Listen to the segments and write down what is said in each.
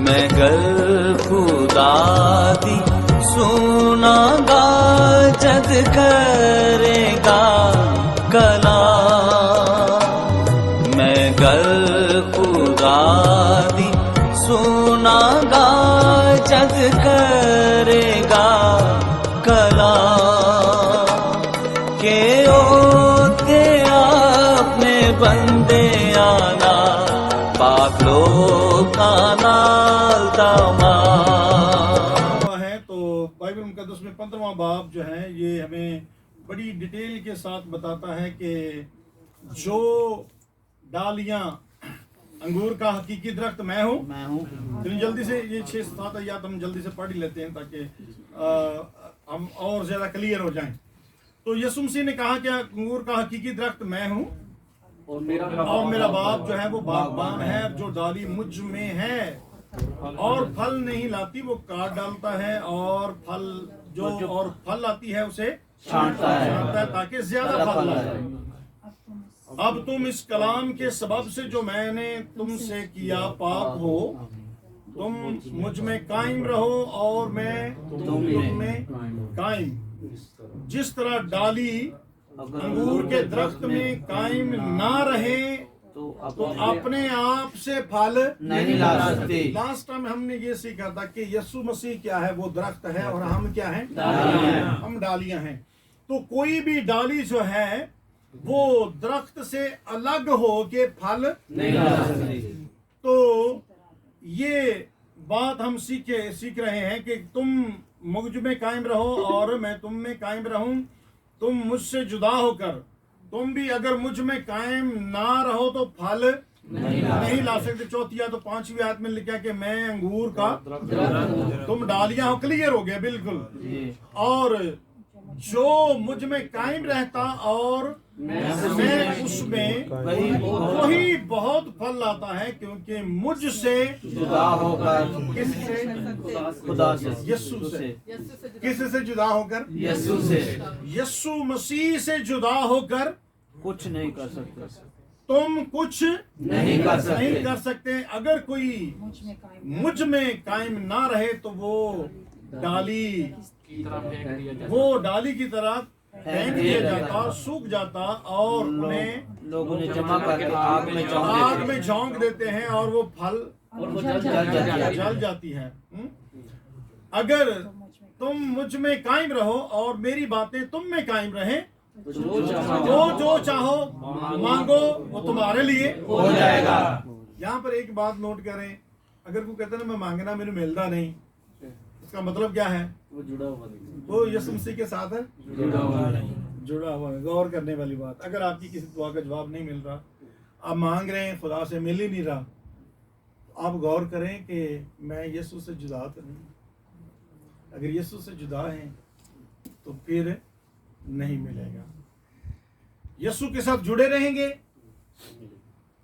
मैं गर खुदा दी सुनागा जद करेगा कला। मैं गर खुदा दी सुनागा जद करेगा कला। के ओते आपने बंदे आना पाक लोका नाल दामा है। तो बाइबल मुकद्दस में 15वां बाब जो है ये हमें बड़ी डिटेल के साथ बताता है कि जो डालियां अंगूर का हकीकी दरख्त मैं हूँ। जल्दी से ये 6-7 आयत हम जल्दी से पढ़ ही लेते हैं ताकि हम और ज्यादा क्लियर हो जाएं। तो यीशु मसीह ने कहा कि अंगूर का हकीकी दरख्त मैं हूँ और मेरा बाप जो है वो बागबान है। जो डाली मुझ में है और फल नहीं लाती वो काट डालता है, और फल लाती है उसे छांटता है ताकि ज्यादा फल लाए। अब तुम इस कलाम के सबब से जो मैंने तुमसे किया पाक हो। तुम मुझ में कायम रहो और मैं तुम में कायम। जिस तरह डाली अंगूर के दरख्त में कायम ना रहे तो अपने आप से फल नहीं ला सकते। लास्ट टाइम हमने ये सीखा था कि यीशु मसीह क्या है, वो दरख्त है और हम क्या हैं, हम डालियां हैं। तो कोई भी डाली जो है वो दरख्त से अलग हो के फल नहीं ला सकती। तो ये बात हम सीख रहे हैं कि तुम मुझ में कायम रहो और मैं तुम में कायम रहूं। तुम मुझसे जुदा होकर तुम भी अगर मुझ में कायम ना रहो तो फल नहीं ला सकते। 4 या तो 5वीं आयत में लिखा कि मैं अंगूर का तुम डालियां हो। क्लियर हो गया बिल्कुल। और जो मुझ में कायम रहता और मैं उसमें वही बहुत फल लाता है, क्योंकि मुझसे जुदा होकर किससे, खुदा से, यीशु से। किससे जुदा होकर, यीशु से। यीशु मसीह से जुदा होकर कुछ नहीं कर सकते। तुम कुछ नहीं कर सकते। अगर कोई मुझ में कायम ना रहे तो वो डाली की तरह फेंक दिया जाता, सूख जाता और उन्हें लोगों ने जमा करके आग में झोंक देते हैं और वो फल जल जाती है। अगर तुम मुझ में कायम रहो और मेरी बातें तुम में कायम रहें तो जो चाहो मांगो वो तुम्हारे लिए हो जाएगा। यहाँ पर एक बात नोट करें, अगर कोई कहता है ना मैं मांगना मेरे मिलता नहीं, इसका मतलब क्या है, वो जुड़ा हुआ वो यीशु मसीह के साथ है, जुड़ा हुआ है। गौर करने वाली बात। अगर आपकी किसी दुआ का जवाब नहीं मिल रहा, आप मांग रहे हैं खुदा से मिल ही नहीं रहा, तो आप गौर करें कि मैं यीशु से जुदा तो नहीं। अगर यीशु से जुदा हैं तो फिर नहीं मिलेगा। यीशु के साथ जुड़े रहेंगे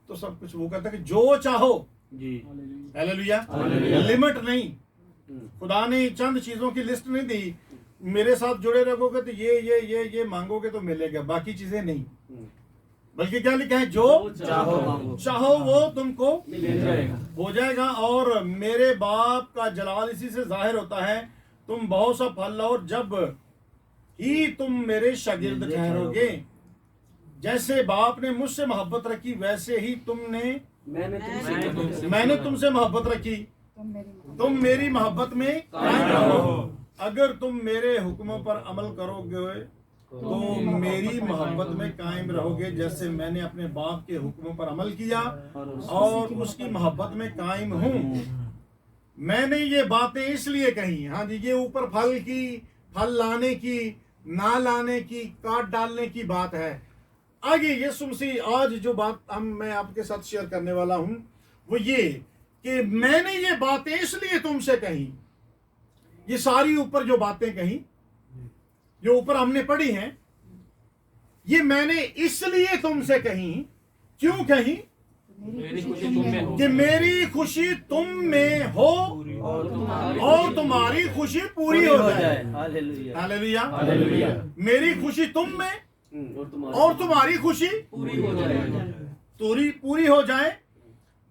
तो सब कुछ। वो कहता है कि जो चाहो जी, हालेलुया, लिमिट नहीं। खुदा ने चंद चीजों की लिस्ट नहीं दी, मेरे साथ जुड़े रहोगे तो ये मांगोगे तो मिलेगा, बाकी चीजें नहीं। बल्कि क्या लिखा है, जो चाहो वो तुमको हो जाएगा। और मेरे बाप का जलाल इसी से जाहिर होता है, तुम बहुत सा फल लाओ, जब ही तुम मेरे शागिर्द ठहरोगे। जैसे बाप ने मुझसे मोहब्बत रखी वैसे ही मैंने तुमसे मोहब्बत रखी। तुम मेरी मोहब्बत में कायम रहो। अगर तुम मेरे हुक्मों पर अमल करोगे तो मेरी मोहब्बत में कायम रहोगे, जैसे मैंने अपने बाप के हुक्मों पर अमल किया और उसकी मोहब्बत में कायम हूँ। मैंने ये बातें इसलिए कही। हाँ जी, ये ऊपर फल लाने की, ना लाने की, काट डालने की बात है। आगे यीशु मसीह आज जो बात मैं आपके साथ शेयर करने वाला हूं वो ये कि मैंने ये बातें इसलिए तुमसे कही। ये सारी ऊपर जो बातें कही, जो ऊपर हमने पढ़ी हैं, ये मैंने इसलिए तुमसे कही। क्यों कही? कि मेरी खुशी तुम में हो और तुम्हारी खुशी पूरी हो जाए। हालेलुया। मेरी खुशी तुम में और तुम्हारी खुशी पूरी हो जाए।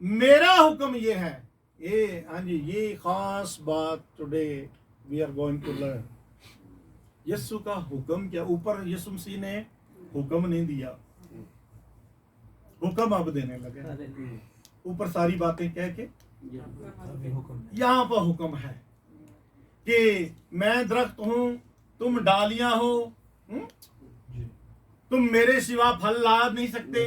मेरा हुक्म ये है, ये हाँ जी, ये खास बात today we are going to learn. यीशु का हुक्म क्या, ऊपर यीशु मसीह ने हुक्म नहीं दिया, हुक्म अब देने लगे। ऊपर सारी बातें कह के यहाँ पर हुक्म है कि मैं दरख्त हूं, तुम डालियां हो, तुम मेरे सिवा फल ला नहीं सकते,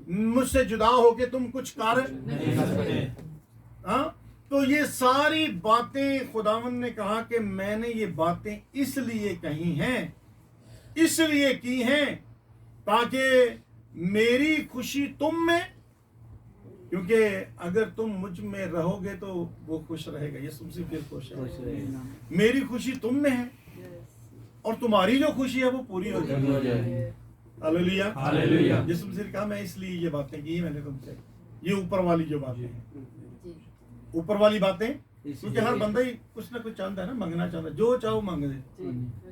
मुझसे जुदा होके तुम कुछ कर नहीं सकते। हाँ, तो ये सारी बातें खुदावंद ने कहा कि मैंने ये बातें इसलिए कही हैं, इसलिए की हैं ताकि मेरी खुशी तुम में, क्योंकि अगर तुम मुझ में रहोगे तो वो खुश रहेगा, ये तुमसे फिर खुश है। मेरी खुशी तुम में है और तुम्हारी जो खुशी है वो पूरी हो जाएगी। Hallelujah, hallelujah. यीशु मसीह ने कहा मैं इसलिए ये बातें की मैंने तुमसे, ये ऊपर वाली जो बातें हैं, ऊपर वाली बातें, क्योंकि हर बंदा ही कुछ ना कुछ चाहता है ना, मांगना चाहता है, जो चाहो मांग दे।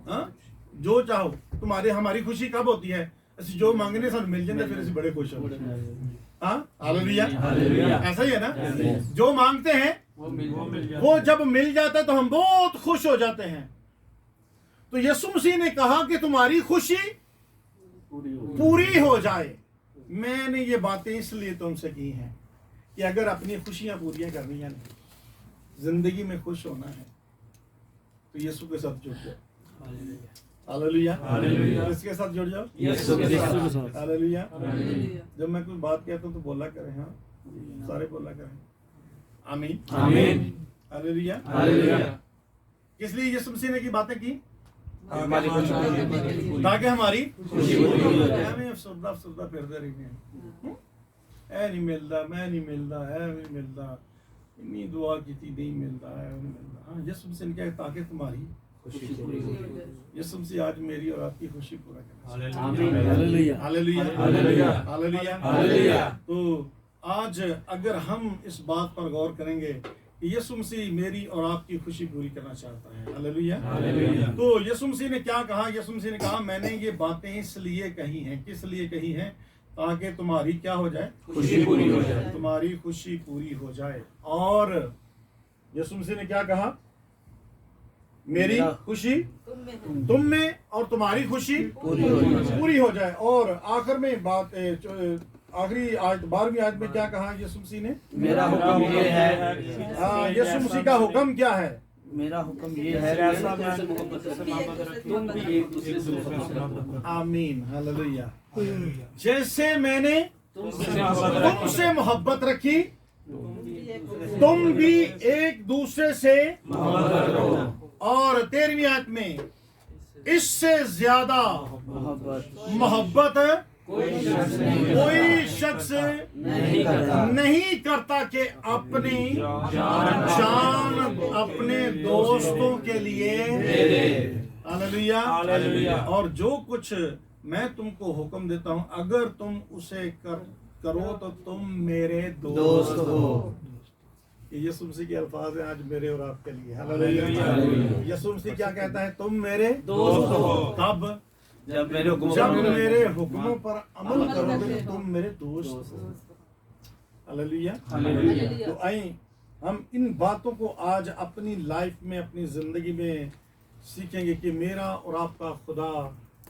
हाँ, जो चाहो। तुम्हारे हमारी खुशी कब होती है, असि जो मांगने सानू मिल जाता फिर असि बड़े खुश होते हैं। हाँ, हालेलुया, ऐसा ही है ना, जो मांगते हैं वो जब मिल जाता है तो हम बहुत खुश हो जाते हैं। तो यीशु मसीह ने कहा कि तुम्हारी खुशी पूरी हो जाए। मैंने ये बातें इसलिए तुमसे की हैं कि अगर अपनी खुशियां पूरी करनी है, जिंदगी में खुश होना है, तो यीशु के साथ जुड़ जाओ। Hallelujah, hallelujah. इसके साथ जुड़ जाओ, यीशु के साथ। हालेलुया। जब मैं कुछ बात कहता हूँ तो बोला करें, हाँ सारे बोला करें आमीन, आमीन। Hallelujah, hallelujah. इसलिए यीशु मसीह ने की बातें की ताकि हमारी खुशी हो जाए। हमें अफसरदा फिरते रहिए, ऐ नहीं मिलता, मैं नहीं मिलता, है नहीं मिलता, इतनी दुआ की थी नहीं मिलता है, नहीं मिलता। हाँ, यीशु मसीह ने क्या है, ताकि तुम्हारी खुशी पूरी हो जाए। यीशु मसीह आज मेरी और आपकी खुशी पूरा करें। Hallelujah, hallelujah, hallelujah, hallelujah. तो आज अगर हम इस बात पर गौर करेंगे कि यीशु मसीह मेरी और आपकी खुशी पूरी करना चाहता है। Hallelujah, hallelujah. तो यीशु मसीह ने क्या कहा, यीशु मसीह ने कहा मैंने ये बातें इसलिए कही हैं, किस लिए कही हैं, ताकि तुम्हारी क्या हो जाए, खुशी पूरी हो जाए, तुम्हारी खुशी पूरी हो जाए। और यीशु मसीह ने क्या कहा, मेरी खुशी तुम में और तुम्हारी खुशी पूरी हो जाए। और आखिर में बात, आखिरी आज 12वीं आयत में क्या कहा यीशु मसीह ने, मेरा हुक्म ये है। हाँ, यीशु मसीह का हुक्म क्या है, मेरा हुक्म ये है, तुम भी एक दूसरे से मोहब्बत रखो। आमीन, हालेलुया। जैसे मैंने तुमसे मोहब्बत रखी, तुम भी एक दूसरे से मोहब्बत रखो। और 13वीं आयत में इससे ज्यादा मोहब्बत कोई शख्स नहीं करता कि अपनी जान अपने दोस्तों के लिए। Hallelujah, hallelujah. और जो कुछ मैं तुमको हुक्म देता हूं, अगर तुम उसे करो तो तुम मेरे दोस्त हो। यीशु मसीह के अल्फाज हैं आज मेरे और आपके लिए। हालेलुया। यीशु मसीह क्या कहता है, तुम मेरे दोस्त हो। कब, जब मेरे हुक्मों पर अमल करोगे तो तुम मेरे दोस्त हो। हालेलुया। तो आइए हम इन बातों को आज अपनी लाइफ में, अपनी जिंदगी में सीखेंगे कि मेरा और आपका खुदा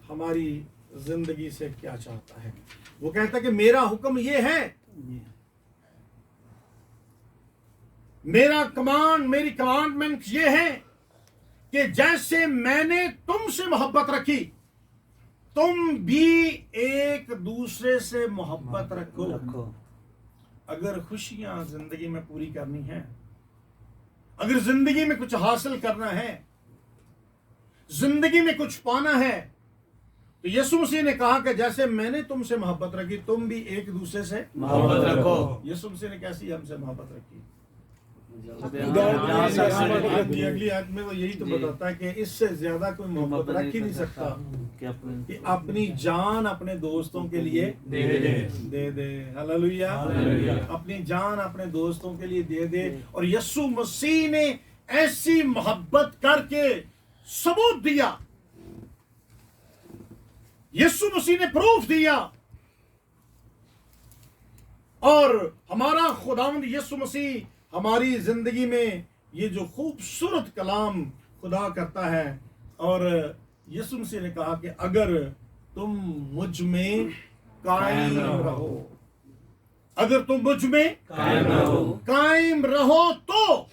हमारी जिंदगी से क्या चाहता है। वो कहता है कि मेरा हुक्म ये है, मेरी कमांडमेंट ये है कि जैसे मैंने तुमसे मोहब्बत रखी, तुम भी एक दूसरे से मोहब्बत रखो। अगर खुशियां जिंदगी में पूरी करनी है, अगर जिंदगी में कुछ हासिल करना है, जिंदगी में कुछ पाना है, तो यीशु मसीह ने कहा कि जैसे मैंने तुमसे मोहब्बत रखी, तुम भी एक दूसरे से मोहब्बत रखो। यीशु मसीह ने कैसी हमसे मोहब्बत रखी, अगली आयत में वो यही तो बताता है कि इससे ज्यादा कोई मोहब्बत रख ही नहीं सकता कि अपनी जान अपने दोस्तों के लिए दे दे। हालेलुया, अपनी जान अपने दोस्तों के लिए दे दे। और यीशु मसीह ने ऐसी मोहब्बत करके सबूत दिया, यीशु मसीह ने प्रूफ दिया। और हमारा खुदावंद यीशु मसीह हमारी जिंदगी में ये जो खूबसूरत कलाम खुदा करता है। और यीशु मसीह ने कहा कि अगर तुम मुझ में कायम रहो, अगर तुम मुझ में कायम रहो तो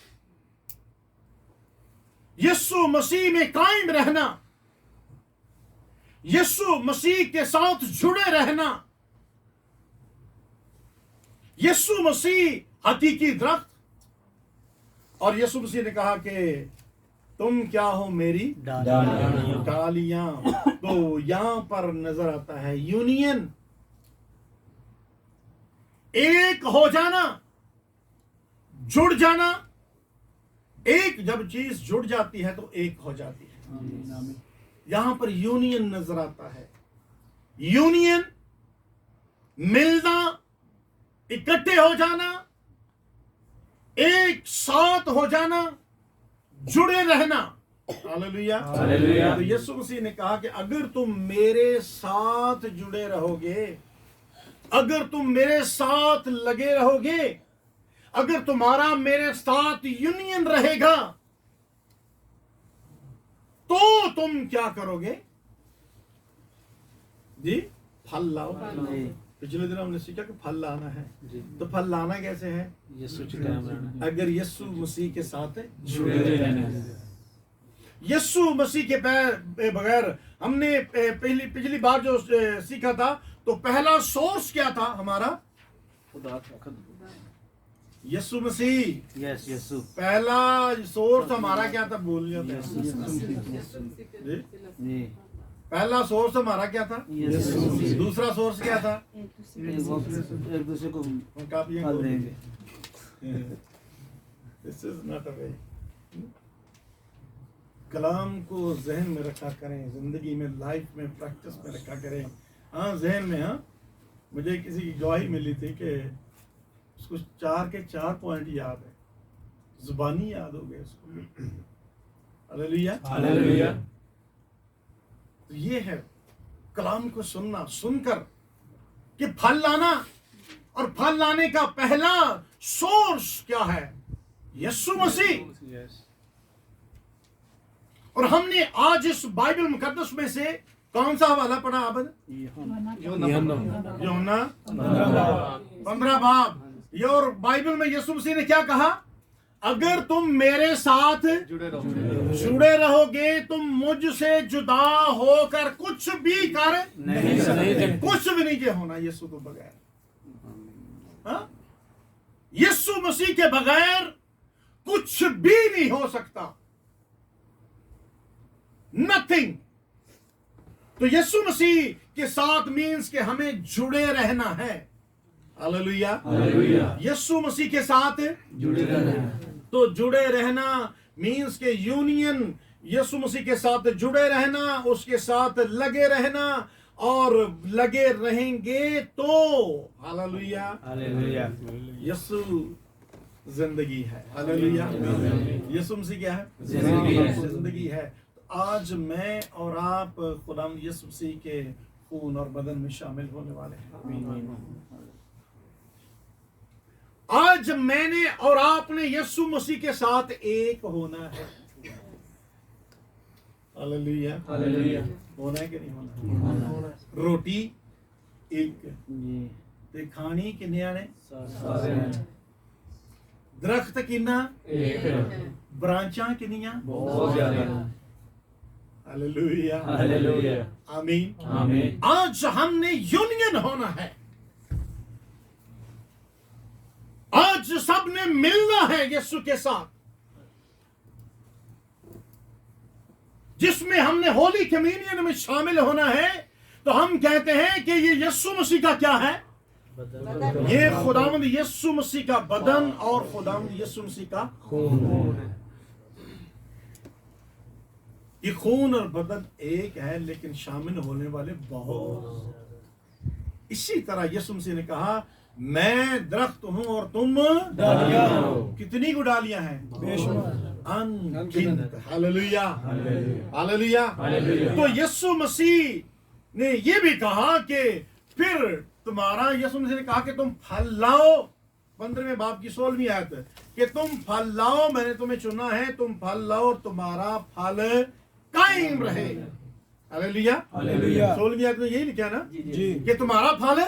यीशु मसीह में कायम रहना, यीशु मसीह के साथ जुड़े रहना। यीशु मसीह हकीकी दरख्त, और यीशु मसीह ने कहा कि तुम क्या हो, मेरी डालियां। तो यहां पर नजर आता है यूनियन, एक हो जाना, जुड़ जाना। एक जब चीज जुड़ जाती है तो एक हो जाती है। यहां पर यूनियन नजर आता है। यूनियन, मिलना, इकट्ठे हो जाना, एक साथ हो जाना, जुड़े रहना। हालेलुया। तो यीशु मसीह ने कहा कि अगर तुम मेरे साथ जुड़े रहोगे, अगर तुम मेरे साथ लगे रहोगे, अगर तुम्हारा मेरे साथ यूनियन रहेगा, तो तुम क्या करोगे जी? फल लाओ। पिछले दिन हमने सीखा कि फल लाना है। तो फल लाना कैसे है? अगर यीशु मसीह के साथ जुड़े रहना। यीशु मसीह के बगैर हमने पिछली बार जो सीखा था, तो पहला सोर्स क्या था हमारा? यीशु मसीह। यस यीशु। पहला सोर्स हमारा क्या था? भूल गया था जी। पहला सोर्स हमारा क्या था? यीशु। दूसरा सोर्स क्या था? एक दूसरे को हम कापियां फल खोल देंगे। दिस इज नॉट अ वे। कलाम को जहन में रखा करें, जिंदगी में, लाइफ में, प्रैक्टिस में रखा करें। हाँ, जहन में। हाँ, मुझे किसी की गवाही मिली थी कि उसको 4 के 4 पॉइंट याद है, जुबानी याद हो गए उसको। Hallelujah, hallelujah. तो ये है कलाम को सुनना, सुनकर कि फल लाना। और फल लाने का पहला सोर्स क्या है? यीशु मसीह। और हमने आज इस बाइबल मुकद्दस में से कौन सा हवाला पढ़ा? अब यूहन्ना 15 बाब। ये और बाइबल में यीशु मसीह ने क्या कहा? अगर तुम मेरे साथ जुड़े रहोगे, तुम मुझसे जुदा होकर कुछ भी कर नहीं सकते। कुछ भी नहीं होना यीशु के बगैर। हाँ? यीशु मसीह के बगैर कुछ भी नहीं हो सकता। नथिंग। तो यीशु मसीह के साथ मीन्स कि हमें जुड़े रहना है। Hallelujah, hallelujah. यीशु मसीह के साथ जुड़े रहना। तो जुड़े रहना मीन्स के यूनियन, यीशु मसीह के साथ जुड़े रहना, उसके साथ लगे रहना, और लगे रहेंगे तो हालेलुया, हालेलुया। यीशु जिंदगी है। हालेलुया। यीशु मसीह क्या है? जिंदगी है। तो आज मैं और आप खुदाम यीशु मसीह के खून और बदन में शामिल होने वाले हैं। आज मैंने और आपने यीशु मसीह के साथ एक होना है। Hallelujah, hallelujah. होना है कि नहीं होना? रोटी एक ते खानी किन्नियां ने? दरख्त किन्ना? ब्रांचां किन्नियां? बहुत ज्यादा। Hallelujah, hallelujah. आमीन, आमीन। आज हमने यूनियन होना है। आज सबने मिलना है यीशु के साथ, जिसमें हमने होली कम्युनियन में शामिल होना है। तो हम कहते हैं कि ये यीशु मसीह का क्या है? ये खुदावंद यीशु मसीह का बदन और खुदावंद यीशु मसीह का खून है। ये खून और बदन एक है, लेकिन शामिल होने वाले बहुत। इसी तरह यीशु मसीह ने कहा, मैं दरख्त हूं और तुम डालियां हो। कितनी को डालियां हैं? अनगिनत। Hallelujah, hallelujah. तो यीशु मसीह ने यह भी कहा कि फिर तुम्हारा, यीशु मसीह ने कहा कि तुम फल लाओ। 15वें बाब की 16वीं आयत कि तुम फल लाओ, मैंने तुम्हें चुना है, तुम फल लाओ और तुम्हारा फल कायम रहे। हालेलुया। 16वीं आयत में यही लिखा है ना जी। कि तुम्हारा फल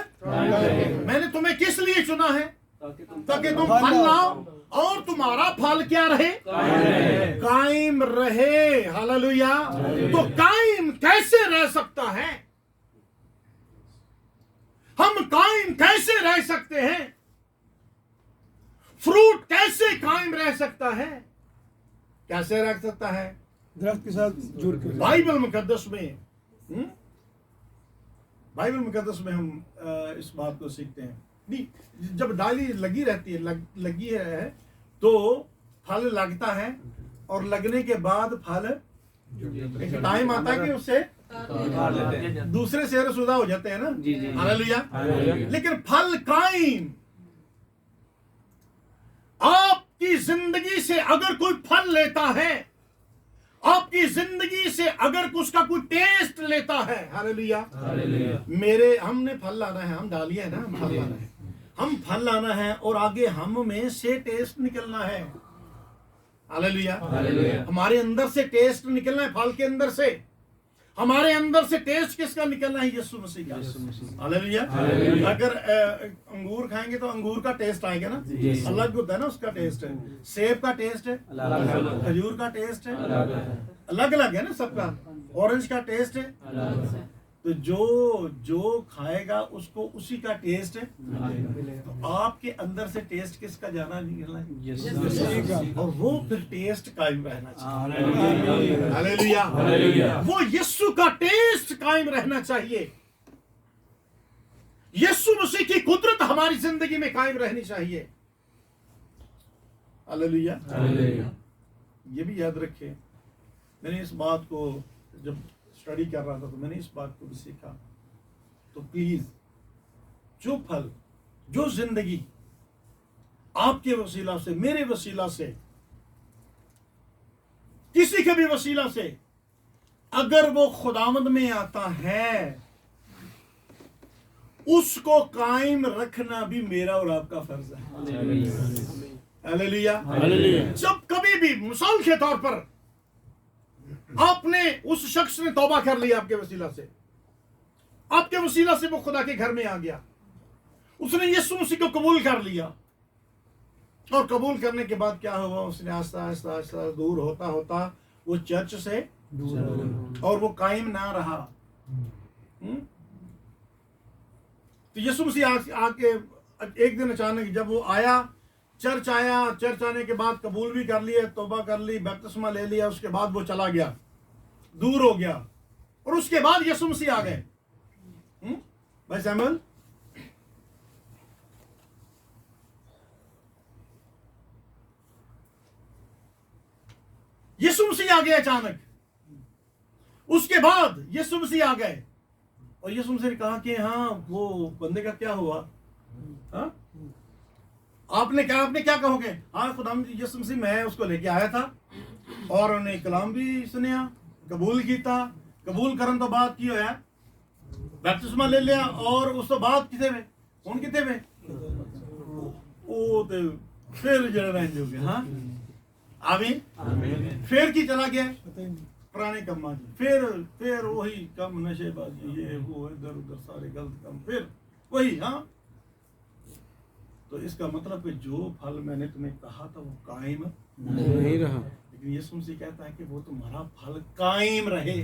मैंने तुम्हें किस लिए चुना है? ताकि तुम फल लाओ और तुम्हारा फल क्या रहे? कायम रहे। हालेलुया। तो कायम कैसे रह सकता है? हम कायम कैसे रह सकते हैं? फ्रूट कैसे कायम रह सकता है? कैसे रह सकता है? दरख्त के साथ जुड़ कर। बाइबल मुकद्दस में बाइबल मुकद्दस में हम इस बात को सीखते हैं। नहीं, जब डाली लगी रहती है, लगी है तो फल लगता है और लगने के बाद फल एक टाइम आता है कि उससे दूसरे सेहर सुदा हो जाते हैं ना। हालेलुया। लेकिन फल कायम, आपकी जिंदगी से अगर कोई फल लेता है, आपकी जिंदगी से अगर उसका कोई टेस्ट लेता है, हालेलुया, हमने फल लाना है, हम डालिए ना, हम फल लाना है, हम फल लाना है और आगे हम में से टेस्ट निकलना है। हालेलुया। हमारे अंदर से टेस्ट निकलना है, फल के अंदर से। हमारे अंदर से टेस्ट किसका निकलना है? यीशु मसीह का। हालेलुया। अगर अंगूर खाएंगे तो अंगूर का टेस्ट आएगा ना, अलग होता है ना उसका टेस्ट है। सेब का टेस्ट है, खजूर का टेस्ट है, अलग अलग है ना सबका। ऑरेंज का टेस्ट है। तो जो खाएगा उसको उसी का टेस्ट है। तो आपके अंदर से टेस्ट किसका जाना निकलना है? और वो फिर टेस्ट कायम रहना चाहिए। हालेलुया। वो यीशु का टेस्ट कायम रहना चाहिए। यीशु मसीह की कुदरत हमारी जिंदगी में कायम रहनी चाहिए। हालेलुया। ये भी याद रखें, मैंने इस बात को जब स्टडी कर रहा था तो मैंने इस बात को भी सीखा। तो प्लीज जो फल, जो जिंदगी आपके वसीला से, मेरे वसीला से, किसी के भी वसीला से अगर वो खुदावंद में आता है, उसको कायम रखना भी मेरा और आपका फर्ज है। हालेलुया। जब कभी भी मिसाल के तौर पर आपने, उस शख्स ने तौबा कर लिया आपके वसीला से, आपके वसीला से वो खुदा के घर में आ गया, उसने यीशु मसीह को कबूल कर लिया, और कबूल करने के बाद क्या हुआ? उसने आस्ता आस्ता आस्ता दूर होता होता वो चर्च से और वो कायम ना रहा। तो यीशु मसीह आके एक दिन अचानक जब वो आया, चर्च आया, चर्च आने के बाद कबूल भी कर लिया, तौबा कर ली, बपतिस्मा ले लिया, उसके बाद वो चला गया, दूर हो गया, और उसके बाद यीशु मसीह आ गए। भाई सैमुअल, यीशु मसीह आ गए अचानक, उसके बाद यीशु मसीह आ गए, और यीशु मसीह ने कहा कि हाँ वो बंदे का क्या हुआ? हाँ, आपने क्या कहोगे? हाँ खुदा यीशु मसीह, मैं उसको लेके आया था और उन्हें कलाम भी सुनिया, कबूल किया, कबूल करने तो बाद की होया बैप्तिस्मा ले लिया, और उस तो बाद किथे में हुण किथे में ओ ते फिर जड़ा रह हो गया। हाँ आमीन। फिर की चला गया पुराने कम्मा, फिर वही कम, नशेबाजी, ये वो, इधर उधर सारे गलत काम, फिर वही। हाँ, तो इसका मतलब कि जो फल मैंने तुम्हें कहा था वो कायम नहीं रहा, लेकिन यीशु मसीह कहता है कि वो तुम्हारा फल कायम रहे,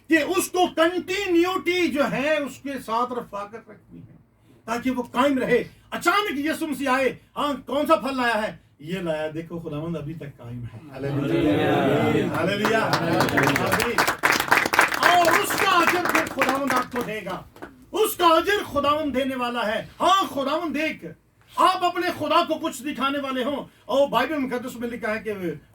कि उसको कंटिन्यूटी जो है उसके साथ रफाकत रखनी है ताकि वो कायम रहे। अचानक यीशु मसीह आए, हाँ कौन सा फल लाया है? ये लाया, देखो खुदावंद अभी तक कायम है। हालेलुया। और उसका अजर फिर खुदावंद आपको देगा, उसका अजर खुदावंद देने वाला है। हाँ खुदावंद देख, आप अपने खुदा को कुछ दिखाने वाले हो, और बाइबल मुकद्दस में लिखा है कि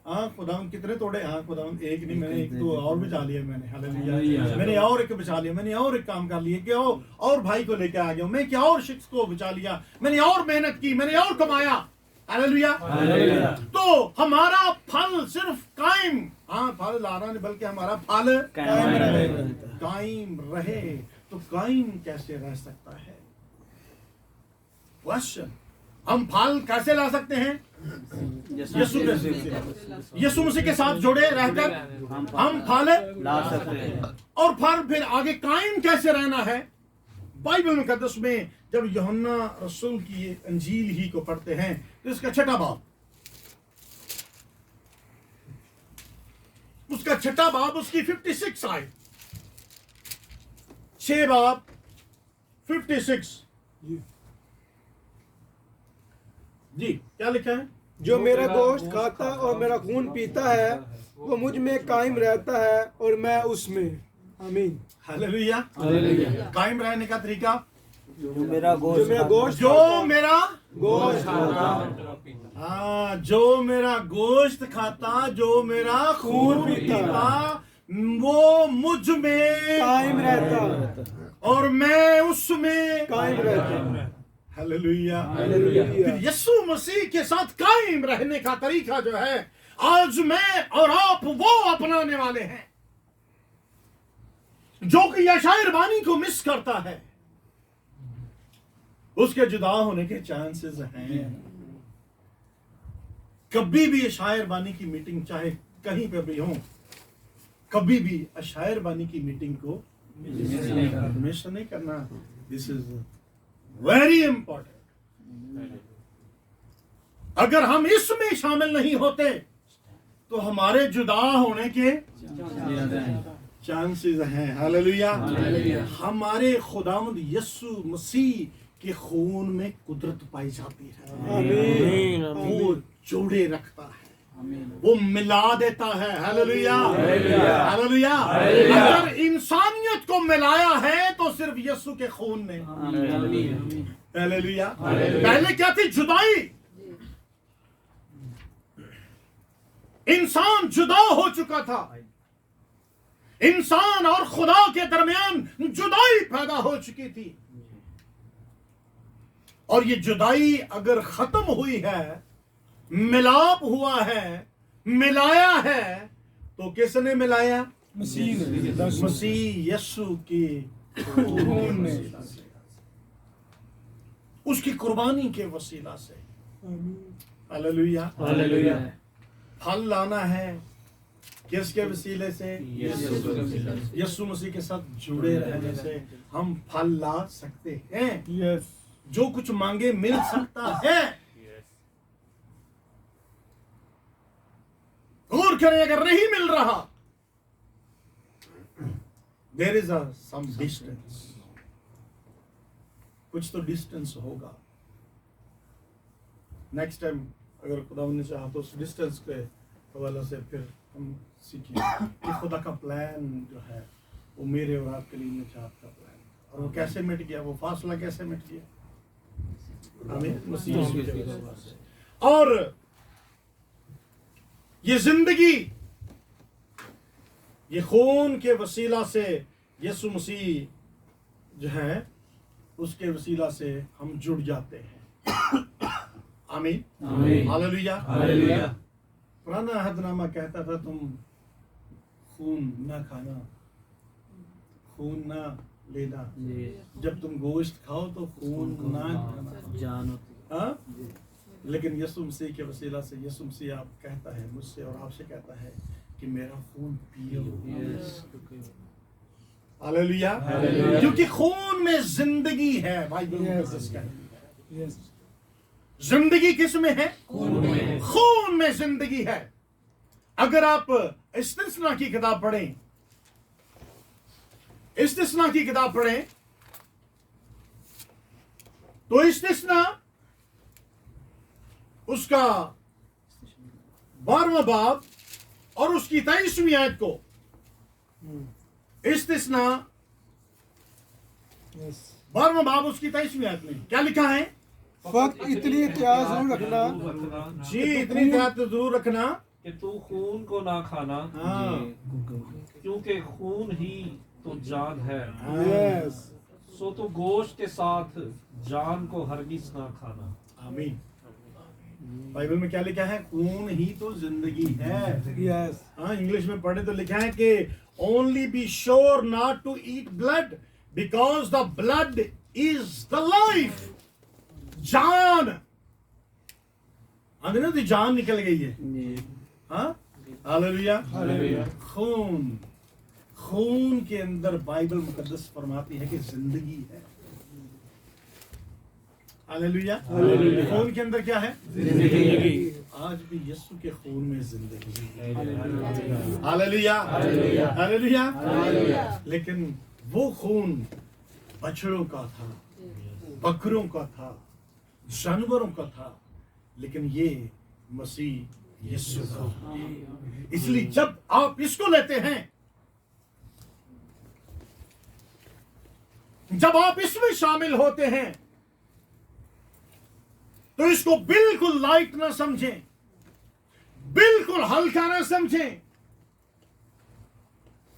हाँ खुदावंद कितने तोड़े? हाँ खुदावंद एक नहीं, मैंने एक तो और बचा लिया, मैंने हालेलुया, मैंने और एक बचा लिया, मैंने और एक काम कर लिया कि और भाई को लेकर आ गया, मैं क्या और शख्स को बचा लिया, मैंने और मेहनत की, मैंने और कमाया। हालेलुया। तो हमारा फल सिर्फ कायम, हाँ फल ला रहा नहीं बल्कि हमारा फल कायम रहे। तो कायम कैसे रह सकता है? क्वेश्चन, हम फल कैसे ला सकते हैं? यीशु मसीह के साथ जुड़े रहकर हम फल ला सकते हैं। और फिर आगे कायम कैसे रहना है? बाइबल मुकद्दस में जब यूहन्ना रसूल की ये अंजील ही को पढ़ते हैं तो इसका छठा बाब, उसका छठा बाब, उसकी 56 आयत, 6 बाब 56 जी, क्या लिखा है? जो मेरा गोश्त खाता और मेरा खून पीता है वो मुझ में कायम रहता है और मैं उसमें। आमीन। हालेलुया। कायम रहने का तरीका, जो मेरा गोश्त जो मेरा गोश्त जो मेरा गोश्त हाँ, जो मेरा गोश्त खाता, जो मेरा खून पीता, वो मुझ में कायम रहता और मैं उसमें कायम रहता। हालेलुया। हालेलुया। फिर यीशु मसीह के साथ कायम रहने का तरीका जो है, आज मैं और आप वो अपनाने वाले हैं, जो कि यशायाह बानी को मिस करता है, उसके जुदा होने के चांसेस हैं। कभी भी यशायाह बानी की मीटिंग चाहे कहीं पे भी हो, कभी भी यशायाह बानी की मीटिंग को मिस नहीं करना। This is very important. अगर हम इसमें शामिल नहीं होते तो हमारे जुदा होने के चांसेस हैं। हालेलुया। हमारे खुदावंद यीशु मसीह के खून में कुदरत पाई जाती है। आमीन। वो जोड़े रखता है, वो मिला देता है। हालेलुया। हालेलुया। अगर इंसानियत को मिलाया है तो सिर्फ यीशु के खून ने। हालेलुया। पहले क्या थी? जुदाई। इंसान जुदा हो चुका था, इंसान और खुदा के दरमियान जुदाई पैदा हो चुकी थी। और ये जुदाई अगर खत्म हुई है, मिलाप हुआ है, मिलाया है, तो किसने मिलाया? मसीह ने। मसीह यीशु की खून ने, उसकी कुर्बानी के वसीला से। हालेलुया। हालेलुया। फल लाना है किसके वसीले से? यीशु मसीह के साथ जुड़े रहने से हम फल ला सकते हैं। यस। जो कुछ मांगे मिल सकता है। गौर करें, अगर नहीं मिल रहा, देयर इज सम डिस्टेंस, कुछ तो डिस्टेंस होगा। नेक्स्ट टाइम अगर खुदा ने चाहा तो उस डिस्टेंस के हवाले से फिर हम सीखें कि खुदा का प्लान जो है वो मेरे और आपके लिए निजात का प्लान, और वो कैसे मिट गया, वो फासला कैसे मिट गया। आमीन। मसीह यीशु के वसीले से। और ये जिंदगी, ये खून के वसीला से यीशु मसीह जो है उसके वसीला से हम जुड़ जाते हैं। आमीन। हालेलुया। हालेलुया। पुराना अहदनामा कहता था तुम खून ना खाना, खून ना लेना, जब तुम गोश्त खाओ तो खून ना खाना। जानो। हाँ? लेकिन यीशु मसीह के वसीला से यीशु मसीह आप कहता है मुझसे और आपसे कहता है कि मेरा खून पियो। हालेलुया। क्योंकि खून में जिंदगी है। बाइबल मुकद्दस कहती है जिंदगी किस में है? खून में जिंदगी है। अगर आप इस्तिस्ना की किताब पढ़ें, इस्तिस्ना की किताब पढ़ें तो इस्तिस्ना उसका 12वां बाब और उसकी 23वीं आयत को, इस्तिस्ना 12वां बाब उसकी 23वीं आयत में क्या लिखा है? फक्त इतनी एहतियात जरूर रखना जी, इतनी एहतियात जरूर रखना कि तू खून को ना खाना, हाँ। क्योंकि खून ही तो जान है। यस। सो तो गोश्त के साथ जान को हरगिज ना खाना। आमीन। बाइबल में क्या लिखा है? खून ही तो जिंदगी है। यस। हाँ, इंग्लिश में पढ़े तो लिखा है कि only be sure not to eat blood because the blood is the life. जान, अंदर तो जान निकल गई है। हाँ, हालेलुया। खून, खून के अंदर बाइबल मुकद्दस फरमाती है कि जिंदगी है। हालेलुया। खून के अंदर क्या है? जिंदगी। आज भी यीशु के खून में जिंदगी है। Hallelujah, hallelujah. लेकिन वो खून बछड़ों का था, बकरों का था, जानवरों का था, लेकिन ये मसीह यीशु का। इसलिए जब आप इसको लेते हैं, जब आप इसमें शामिल होते हैं, तो इसको बिल्कुल लाइट ना समझें, बिल्कुल हल्का ना समझें।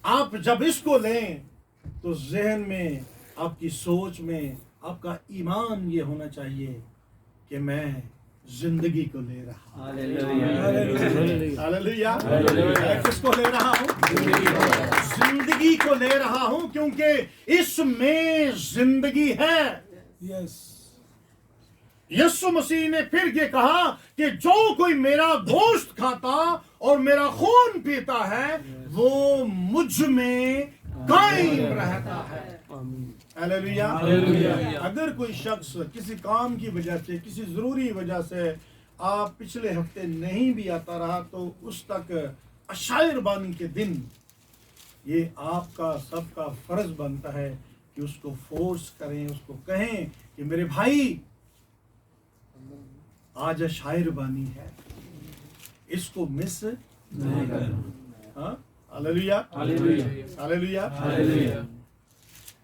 आप जब इसको लें तो जहन में, आपकी सोच में, आपका ईमान ये होना चाहिए कि मैं जिंदगी को ले रहा हूं। हालेलुया। मैं किसको ले रहा हूं? जिंदगी को ले रहा हूं, क्योंकि इसमें जिंदगी है। यस। यीशु मसीह ने फिर ये कहा कि जो कोई मेरा गोश्त खाता और मेरा खून पीता है, वो मुझ में कायम रहता है। हालेलुया। अगर कोई शख्स किसी काम की वजह से, किसी जरूरी वजह से आप पिछले हफ्ते नहीं भी आता रहा, तो उस तक अशायर बानी के दिन ये आपका सबका फर्ज बनता है कि उसको फोर्स करें, उसको कहें कि मेरे भाई, आज शायर बानी है, इसको मिस नहीं करना। हाँ, हालेलुया, हालेलुया, हालेलुया।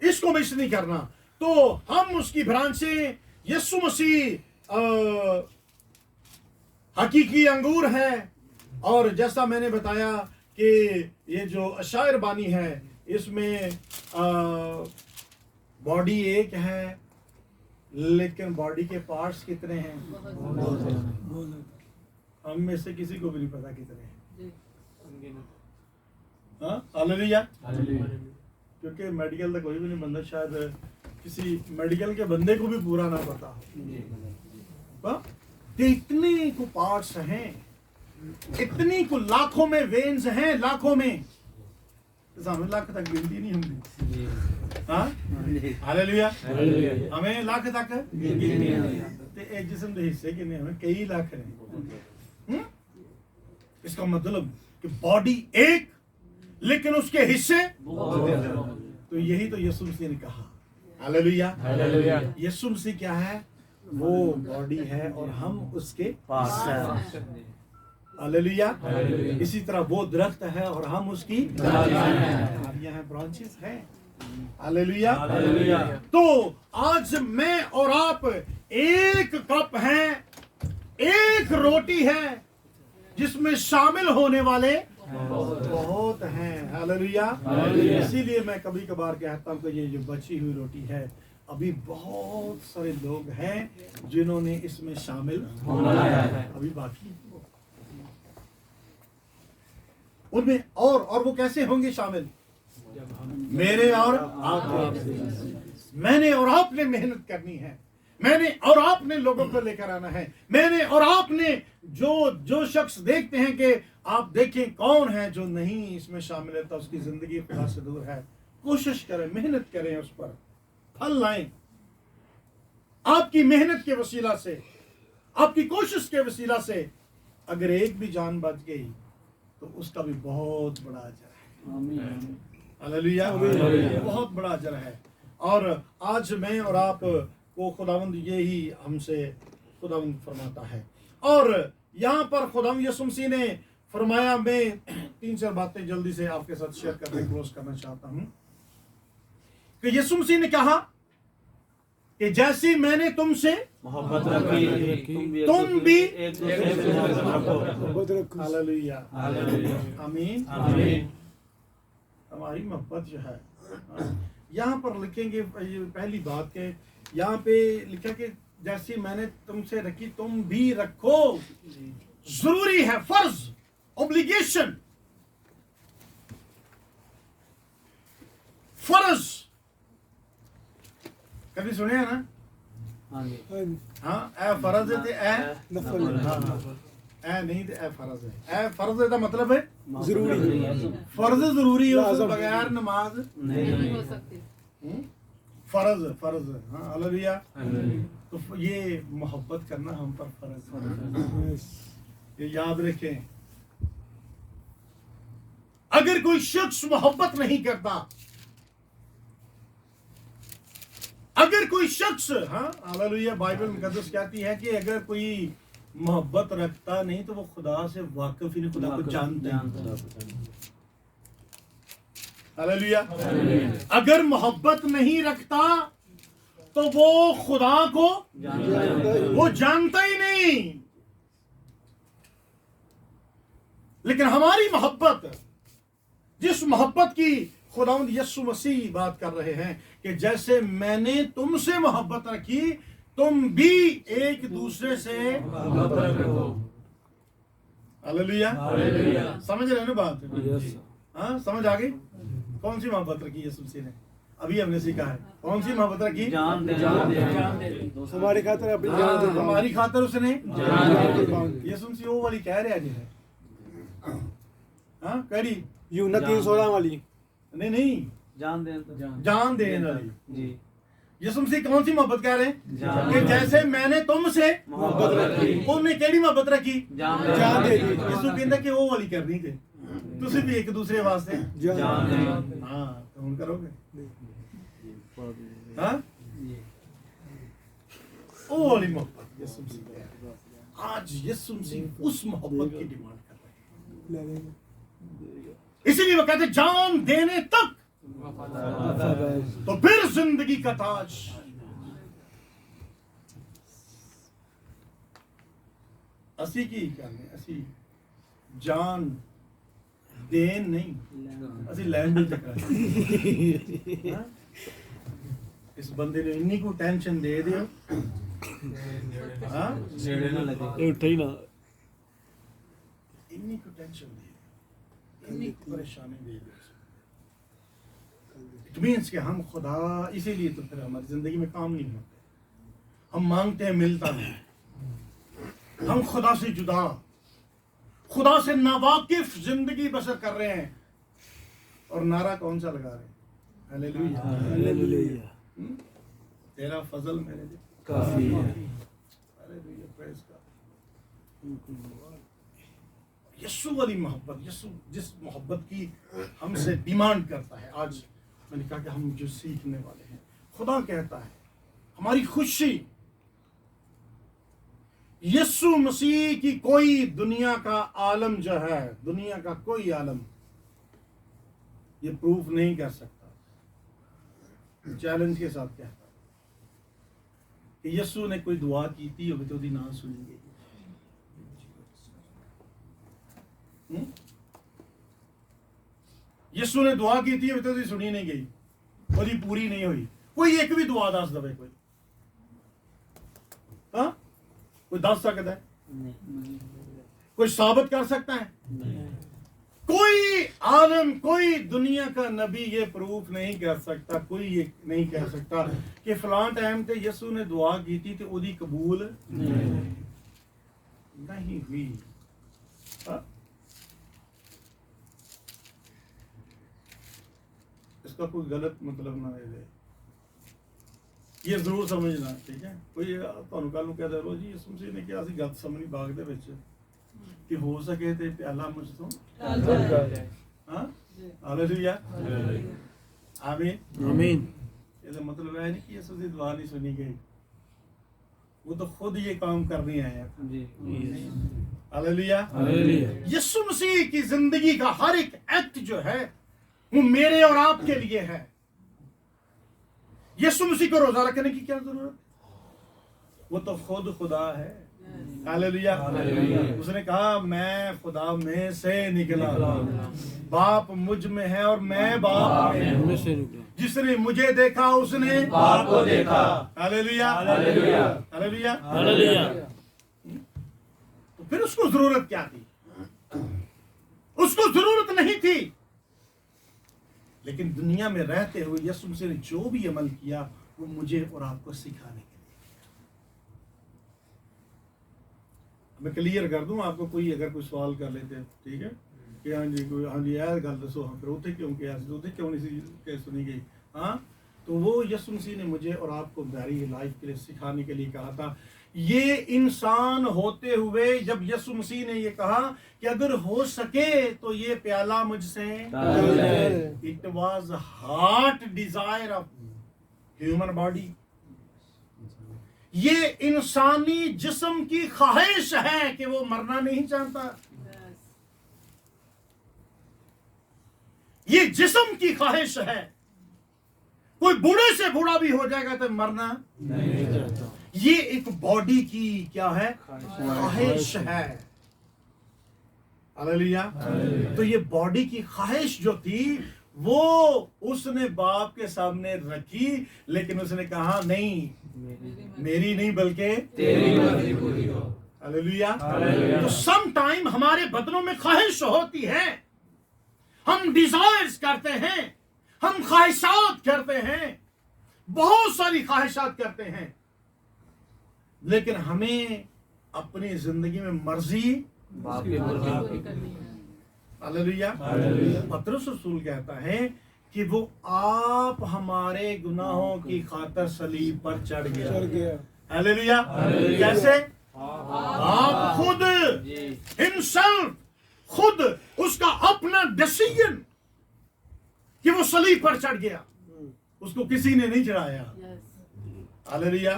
इसको मिस नहीं करना। तो हम उसकी ब्रांचें, यीशु मसीह हकीकी अंगूर है। और जैसा मैंने बताया कि ये जो अशायर बानी है, इसमें बॉडी एक है, लेकिन बॉडी के पार्ट्स कितने हैं? हम में से किसी को भी नहीं पता कितने हैं। हाँ, हालेलुया। क्योंकि मेडिकल का कोई भी नहीं बंदा, शायद किसी मेडिकल के बंदे को भी पूरा ना पता हो। तो इतने को पार्ट्स हैं, इतनी को लाखों में वेन्स हैं, लाखों में। हमें लाख तक गिनती नहीं होंगी। हाँ, हालेलुया। हमें लाख तक ते एक जिस्म के हिस्से के नहीं, हमें कई लाख हैं। इसका मतलब कि बॉडी एक, लेकिन उसके हिस्से। तो यही तो यीशु मसीह ने कहा। हालेलुया। यीशु मसीह क्या है? वो बॉडी है और हम उसके पास हैं। हालेलुया। इसी तरह वो दरख्त है और हम उसकी डालियां हैं, ब्रांचेस हैं। हालेलुया। तो आज मैं और आप एक कप हैं, एक रोटी है, जिसमें शामिल होने वाले बहुत हैं। हालेलुया। इसीलिए मैं कभी कभार कहता हूं कि ये जो बची हुई रोटी है, अभी बहुत सारे लोग हैं जिन्होंने इसमें शामिल होना है, अभी बाकी उनमें। और वो कैसे होंगे शामिल? मेरे और आप, मैंने और आपने मेहनत करनी है, मैंने और आपने लोगों को लेकर आना है, मैंने और आपने जो शख्स देखते हैं कि आप देखें कौन है जो नहीं इसमें शामिल है, तो उसकी जिंदगी खुदा से दूर है। कोशिश करें, मेहनत करें, उस पर फल लाएं। आपकी मेहनत के वसीला से, आपकी कोशिश के वसीला से अगर एक भी जान बच गई तो उसका भी बहुत बड़ा अजर है। हालेलुया। बहुत बड़ा अजर है। और आज मैं और आप को खुदावंद यही हमसे खुदावंद फरमाता है। और यहाँ पर खुदावंद यीशु मसीह ने फरमाया, मैं 3-4 बातें जल्दी से आपके साथ शेयर करके क्लोज करना चाहता हूँ कि यीशु मसीह ने कहा कि जैसी मैंने तुमसे मोहब्बत रखी, तुम भी एक दूसरे से मोहब्बत रखो। हालेलुया, आमीन। हमारी मोहब्बत जो है, यहाँ पर लिखेंगे पहली बात के, यहाँ पे लिखा कि जैसी मैंने तुमसे रखी तुम भी रखो। जरूरी है, फर्ज, ऑब्लिगेशन, फर्ज। कभी सुने ना हाँ ए फर्ज है ते ए नफल हाँ, ए नहीं ते ए फर्ज है। ए फर्ज का मतलब है जरूरी फर्ज जरूरी है, उसके लाज़म। बगैर नमाज नहीं हो फर्ज फर्ज हाँ हालेलुया। तो ये मोहब्बत करना हम पर फर्ज है, ये याद रखें। अगर कोई शख्स मोहब्बत नहीं करता, अगर कोई शख्स हाँ हालेलुया, बाइबल मुकद्दस कहती है कि अगर कोई मोहब्बत रखता नहीं तो वो खुदा से वाकिफ ही नहीं, खुदा को जानता नहीं। हालेलुया। अगर मोहब्बत नहीं रखता तो वो खुदा को वो जानता ही नहीं। लेकिन हमारी मोहब्बत, जिस मोहब्बत की खुदावंद यीशु मसीह बात कर रहे हैं कि जैसे मैंने तुमसे मोहब्बत रखी तुम भी एक दूसरे से हालेलुया। समझ रहे हो ना बात? हाँ समझ आ गई? कौन सी मोहब्बत रखी यीशु मसीह ने? अभी हमने सीखा है कौन सी मोहब्बत रखी। हमारी खातिर अपनी जान दे हमारी खातिर उसने यीशु मसीह वो वाली कह रहा है। हाँ कड़ी यूना 316 वाली नहीं जान देने वाली जी। यीशु मसीह कौन सी मोहब्बत कह रहे हैं कि जैसे मैंने तुमसे मोहब्बत रखी उन्होंने केड़ी मोहब्बत रखी, जान दे दी। यीशु कहता कि वो वाली करनी थी तुसी भी एक दूसरे वास्ते जान दे हाँ तो हम करोगे हाँ वो वाली मोहब्बत यीशु मसीह कह रहे हैं। आज यीशु मसीह उस मोहब्बत की डिमांड कर रहे हैं, इसीलिए वो कहते जान देने तक तो फिर जिंदगी का ताज। असी की करने असी जान देन नहीं असी लैन भी चक्कर। हाँ? इस बंदे ने इन्हीं को टेंशन दे दियो हाँ उठे ही ना इन्हीं को टेंशन दे दियो, इन्हीं को परेशानी दे दियो। इट मीन्स कि हम खुदा, इसीलिए तो फिर हमारी जिंदगी में काम नहीं होते, हम मांगते हैं मिलता नहीं, हम खुदा से जुदा, खुदा से नावाकिफ जिंदगी बसर कर रहे हैं। और नारा कौन सा लगा रहे हैं? हालेलुया हालेलुया तेरा फजल मेरे लिए काफी है। Hallelujah praise God. यीशु वाली मोहब्बत, यीशु जिस मोहब्बत की हमसे डिमांड करता है, आज मैंने कहा कि हम जो सीखने वाले हैं, खुदा कहता है हमारी खुशी यीशु मसीह की कोई दुनिया का आलम जो है, दुनिया का कोई आलम ये प्रूफ नहीं कर सकता। चैलेंज के साथ कहता है कि यीशु ने कोई दुआ की थी होगी तो उसकी ना सुनी गई। यीशु ने दुआ की थी तो सुनी नहीं गई, वही पूरी नहीं हुई। कोई एक भी दुआ दस दवे कोई हाँ कोई दस सकता है, कोई साबित कर सकता है? कोई आलम, कोई दुनिया का नबी ये प्रूफ नहीं कर सकता, कोई ये नहीं कह सकता कि फलां टाइम पे यीशु ने दुआ की थी तो ओदी कबूल नहीं हुई। हाँ? इसका कोई गलत मतलब ना ले, ये जरूर समझना ठीक है। कोई ਤੁਹਾਨੂੰ ਕੱਲ ਨੂੰ ਕਹਦਾ ਰੋ ਜੀ ਯਿਸੂ ਮਸੀਹ ਨੇ ਕਿਹਾ ਸੀ ਗੱਤ ਸਮਝੀ ਬਾਗ ਦੇ ਵਿੱਚ ਕਿ ਹੋ ਸਕੇ ਤੇ ਪਿਆਲਾ ਮੁਝ ਤੋਂ हाँ हालेलुया आमीन आमीन। इसका मतलब है नहीं कि यीशु की दुआ नहीं सुनी गई, वो तो खुद ये काम करने आए हैं जी। हालेलुया। हालेलुया। यीशु मसीह की जिंदगी का हर एक एक्ट जो है वो मेरे और आपके लिए है। यीशु मसीह को रोजा रखने की क्या जरूरत, वो तो खुद खुदा है। हालेलुया। उसने कहा मैं खुदा में से निकला, बाप मुझ में है और मैं बाप में से निकला। जिसने मुझे देखा उसने बाप को देखा। Hallelujah hallelujah. हालेलुया। हालेलुया। तो फिर उसको जरूरत क्या थी? उसको जरूरत नहीं थी, लेकिन दुनिया में रहते हुए यीशु मसीह ने जो भी अमल किया वो मुझे और आपको सिखाने के लिए। मैं क्लियर कर दूं आपको, कोई अगर कोई सवाल कर लेते, ठीक है कि हाँ जी कोई, हाँ जी यार गल दसो, हाँ फिर उसे क्यों किया, उसे क्यों नहीं सी सुनी गई। हाँ, तो वो यीशु मसीह ने मुझे और आपको मेरी लाइफ के लिए सिखाने के लिए कहा था। ये इंसान होते हुए जब यीशु मसीह ने ये कहा कि अगर हो सके तो ये प्याला मुझसे, it was heart desire of human body, ये इंसानी जिस्म की ख्वाहिश है कि वो मरना नहीं चाहता। ये जिस्म की ख्वाहिश है। कोई बूढ़े से बूढ़ा भी हो जाएगा तो मरना नहीं चाहता। ये एक बॉडी की क्या है, ख्वाहिश है। हालेलुया। तो ये बॉडी की ख्वाहिश जो थी वो उसने बाप के सामने रखी, लेकिन उसने कहा नहीं, मेरी नहीं बल्कि तेरी मर्जी पूरी हो। हालेलुया। तो सम टाइम हमारे बदनों में ख्वाहिश होती है, हम डिजायर्स करते हैं, हम ख्वाहिशात करते हैं, बहुत सारी ख्वाहिशात करते हैं, लेकिन हमें अपनी जिंदगी में मर्जी बाप की मर्जी करनी है। हालेलुया। पतरस रसूल कहता है कि वो आप हमारे गुनाहों की खातिर सलीब पर चढ़ गया। हालेलुया। कैसे? आप खुद हिमसेल्फ, खुद उसका अपना डिसीजन कि वो सलीब पर चढ़ गया, उसको किसी ने नहीं चढ़ाया। हालेलुया।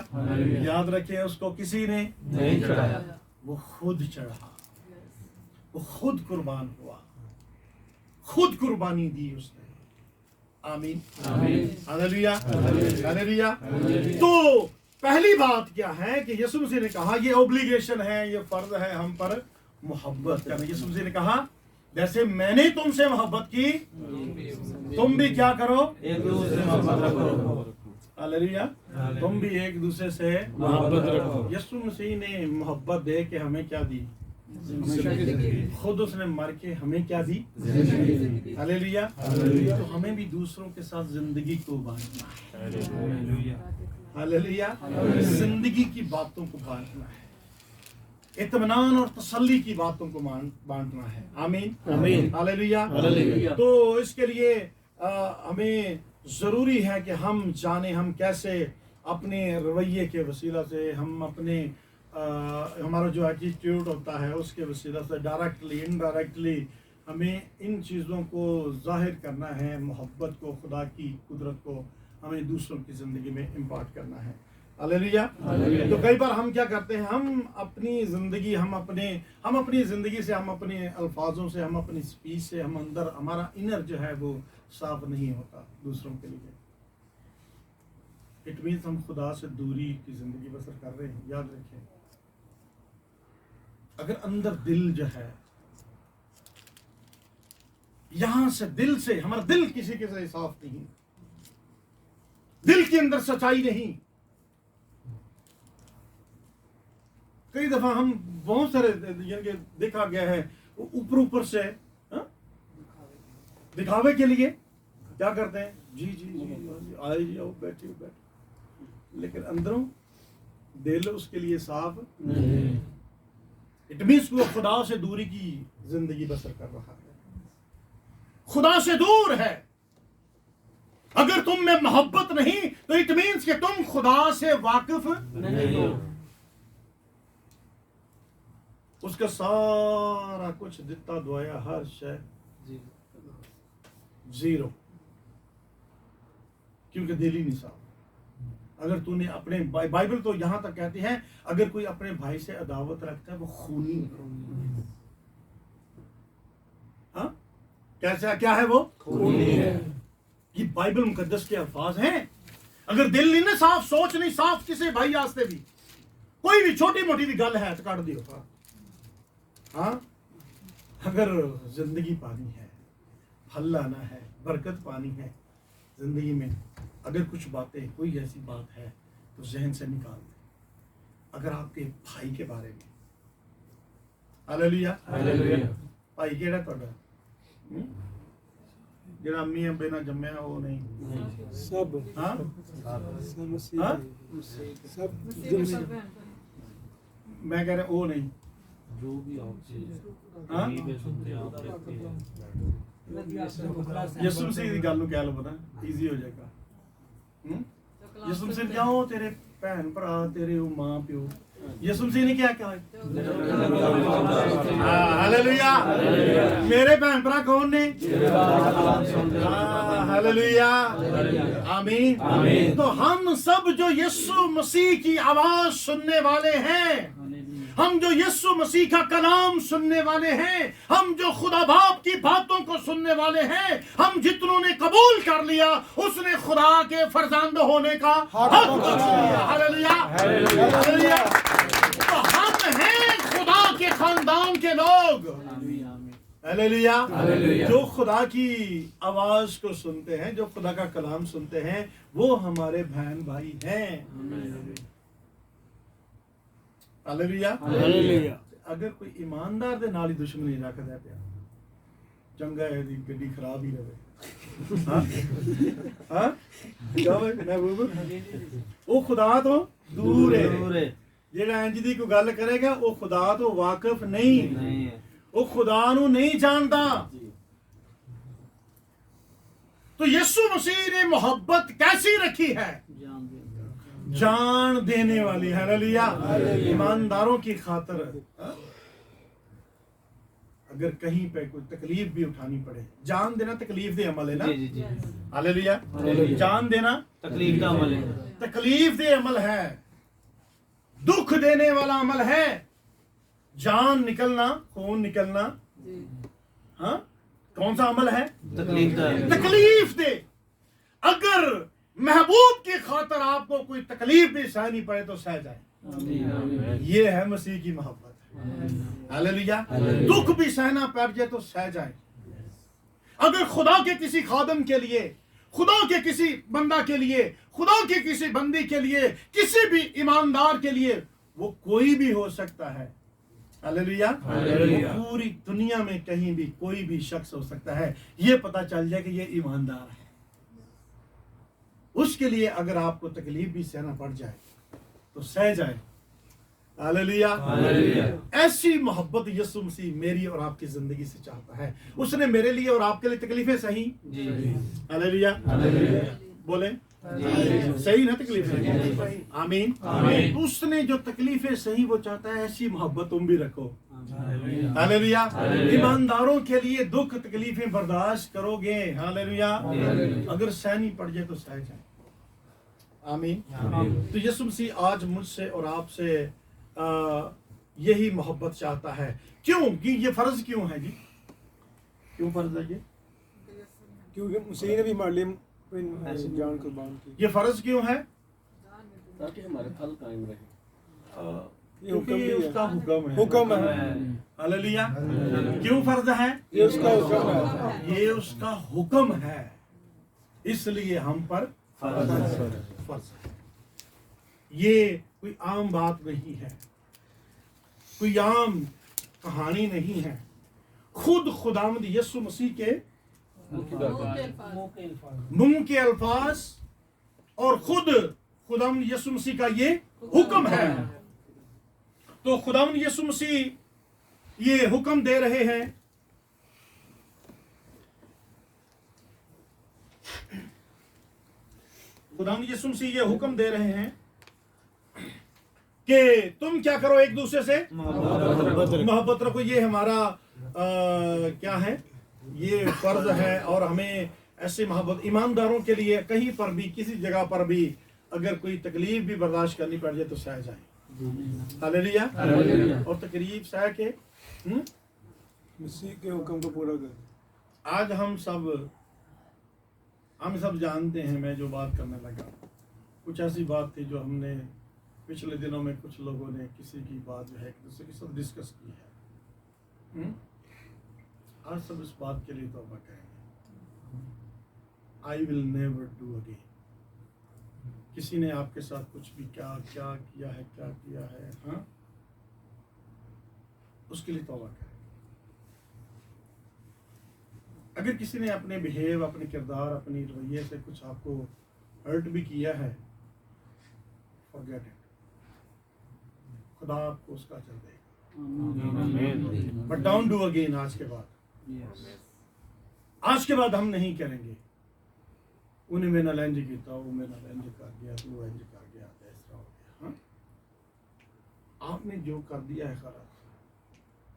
याद रखें, उसको किसी ने नहीं चढ़ाया, वो खुद चढ़ा, वो खुद कुर्बान हुआ, खुद कुर्बानी दी उसने। आमीन। हालेलुया। हालेलुया। तो पहली बात क्या है कि यीशु मसीह ने कहा ये ऑब्लिगेशन है, ये फर्ज है हम पर मोहब्बत करना। यीशु मसीह ने कहा जैसे मैंने तुमसे मोहब्बत की तुम भी क्या करो, एक दूसरे से मोहब्बत रखो। हालेलुया। तुम भी एक दूसरे से मोहब्बत रखो। यीशु मसीह ने मोहब्बत दे के हमें क्या दी, खुद उसने मर के हमें क्या दी, हालेलुया। तो हमें भी दूसरों के साथ जिंदगी को बांटना है। हालेलुया। जिंदगी की बातों को बांटना है, इत्मीनान और तसल्ली की बातों को बांटना है। आमीन। आमीन। हालेलुया। तो इसके लिए हमें जरूरी है कि हम जाने हम कैसे अपने रवैये के वसीला से, हम अपने हमारा जो एटीट्यूड होता है उसके वसीला से डायरेक्टली इनडायरेक्टली हमें इन चीज़ों को जाहिर करना है। मोहब्बत को, खुदा की कुदरत को हमें दूसरों की ज़िंदगी में इम्पार्ट करना है। हालेलुया। तो कई बार हम क्या करते हैं, हम अपनी ज़िंदगी, हम अपनी ज़िंदगी से, हम अपने अल्फाजों से, हम अपनी स्पीच से, हम अंदर हमारा इनर जो है वो साफ नहीं होता दूसरों के लिए। इट मीन्स हम खुदा से दूरी की ज़िंदगी बसर कर रहे हैं। याद रखें, अगर अंदर दिल जो है, यहां से दिल से, हमारा दिल किसी के से साफ नहीं, दिल के अंदर सच्चाई नहीं। कई दफा हम बहुत सारे यानी कि देखा गया है ऊपर ऊपर से दिखावे के लिए क्या करते हैं, जी जी जी आए जाओ बैठे बैठे, लेकिन अंदरों दिल उसके लिए साफ नहीं। इट मीन्स वो खुदा से दूरी की जिंदगी बसर कर रहा है, खुदा से दूर है। अगर तुम में मोहब्बत नहीं तो इट मीन्स कि तुम खुदा से वाकिफ नहीं हो। उसका सारा कुछ दिता दुआया हर शय जीरो, क्योंकि दिल ही नहीं साफ। अगर तूने अपने बाइबल तो यहां तक कहती है अगर कोई अपने भाई से अदावत रखता है वो खूनी है। हाँ, कैसा क्या है वो, खूनी है। ये बाइबल मुकद्दस के अल्फाज हैं। अगर दिल नहीं ना साफ, सोच नहीं साफ, किसी भाई आस्ते भी कोई भी छोटी मोटी भी गल है तो काट दियो। हाँ, अगर जिंदगी पानी है, फल लाना है, बरकत पानी है जिंदगी में, अगर कुछ बातें, कोई ऐसी बात है तो जहन से निकाल दे। अगर आपके भाई के बारे में, हालेलुया, भाई केड़ा तुहाडा, जेड़ा अम्मी अब्बे ना जम्मिया वो नहीं, सब हाँ सब मैं कह रहा वो नहीं, जो भी आपसे हाँ? टीवी पे सुनते हैं आप देखते हैं ਯਿਸੂ ਮਸੀਹ ਦੀ ਗੱਲ ਨੂੰ ਕਹਿ ਲਓ ਪਤਾ ਈਜ਼ੀ ਹੋ ਜਾਏਗਾ ਯਿਸੂ ਮਸੀਹ ਨੇ ਕਿਹਾ ਉਹ ਤੇਰੇ ਭੈਣ ਭਰਾ ਤੇਰੇ ਉਹ ਮਾਂ ਪਿਓ ਯਿਸੂ ਮਸੀਹ ਨੇ ਕਿਹਾ ਹਾਲੇਲੂया मेरे भैन भरा कौन ने हालेलुया आमीन तो हम सब जो यीशु मसीह की आवाज सुनने वाले हैं हम जो यीशु मसीह का कलाम सुनने वाले हैं हम जो खुदा बाप की बातों को सुनने वाले हैं हम जितनों ने कबूल कर लिया उसने खुदा के फरजंद होने का हक बख्श लिया हालेलुया हालेलुया तो हम हैं खुदा के खानदान के लोग हालेलुया जो खुदा की आवाज को सुनते हैं जो खुदा का कलाम सुनते हैं वो हमारे बहन भाई हैं हालेलुया अगर कोई ईमानदार दे नाल ही दुश्मनी रखदा पिया चंगा है दी गड्डी खराब ही रहे हां हां क्या मैं बोल वो खुदा तो दूर है जेड़ा इंज दी कोई गल करेगा वो खुदा तो वाकिफ नहीं है वो खुदा नू नहीं जानता तो यीशु मसीह ने मोहब्बत कैसी रखी है जान देने वाली हालेलुया ईमानदारों की खातिर अगर कहीं पे कोई तकलीफ भी उठानी पड़े जान देना तकलीफ दे अमल है ना हालेलुया जान देना तकलीफ का अमल है तकलीफ दे अमल है दुख देने वाला अमल है जान निकलना खून निकलना हाँ कौन सा अमल है तकलीफ दे अगर महबूब की खातर आपको कोई तकलीफ भी सहनी पड़े तो सह जाए ये है मसीह की मोहब्बत हालेलुया दुख भी सहना पड़ जाए तो सह जाए अगर खुदा के किसी खादम के लिए खुदा के किसी बंदा के लिए खुदा के किसी बंदी के लिए किसी भी ईमानदार के लिए वो कोई भी हो सकता है हालेलुया पूरी दुनिया में कहीं भी कोई भी शख्स हो सकता है ये पता चल जाए कि ये ईमानदार है उसके लिए अगर आपको तकलीफ भी सहना पड़ जाए तो सह जाए हालेलुया ऐसी मोहब्बत यीशु मसीह मेरी और आपकी जिंदगी से चाहता है उसने मेरे लिए और आपके लिए तकलीफें सही हालेलुया बोले सही ना तकलीफें आमीन उसने जो तकलीफें सही वो चाहता है ऐसी मोहब्बत तुम भी रखो हालेलुया ईमानदारों के लिए दुख तकलीफें बर्दाश्त करोगे हालेलुया अगर सहनी पड़ जाए तो सह जाए आमीन तो यीशु मसीह आज मुझसे और आपसे यही मोहब्बत चाहता है क्योंकि ये फर्ज क्यों है जी क्यों फर्ज है ये क्योंकि मसीह ने भी हमारे लिए जान कुर्बान की ये फर्ज क्यों है ताकि हमारे फल कायम रहे ये क्योंकि उसका हुक्म है हुक्म है हालेलुया क्यों फर्ज है ये उसका हुक्म है ये उसका हुक्म है इसलिए हम पर फर्ज है ये कोई आम बात नहीं है कोई आम कहानी नहीं है खुद खुदावंद यीशु मसीह के मुंह के अल्फाज और खुद खुदावंद यीशु मसीह का ये हुक्म है तो खुदावंद यीशु मसीह ये हुक्म दे रहे हैं खुदावंद यीशु मसीह ये हुक्म दे रहे हैं कि तुम क्या करो एक दूसरे से मोहब्बत रखो ये हमारा क्या है ये फर्ज है और हमें ऐसे मोहब्बत ईमानदारों के लिए कहीं पर भी किसी जगह पर भी अगर कोई तकलीफ भी बर्दाश्त करनी पड़ जाए तो सह जाए हालेलुया और तकलीफ सह के मसीह के हुक्म को पूरा कर आज हम सब जानते हैं मैं जो बात करने लगा कुछ ऐसी बात थी जो हमने पिछले दिनों में कुछ लोगों ने किसी की बात जो है एक दूसरे के साथ डिस्कस की है आज सब इस बात के लिए तौबा करेंगे I will never do again किसी ने आपके साथ कुछ भी क्या किया है हाँ उसके लिए तौबा करें अगर किसी ने अपने बिहेव अपने किरदार अपनी रवैये से कुछ आपको हर्ट भी किया है फॉरगेट इट खुदा आपको उसका अजर देगा बट डोंट डू अगेन। आज के बाद हम नहीं करेंगे। उन्हें मेरा लैंज किया, वो मेरा लैंज कर गया, वो लैंज कर गया, ऐसा हो गया। हाँ? आपने जो कर दिया है खरा,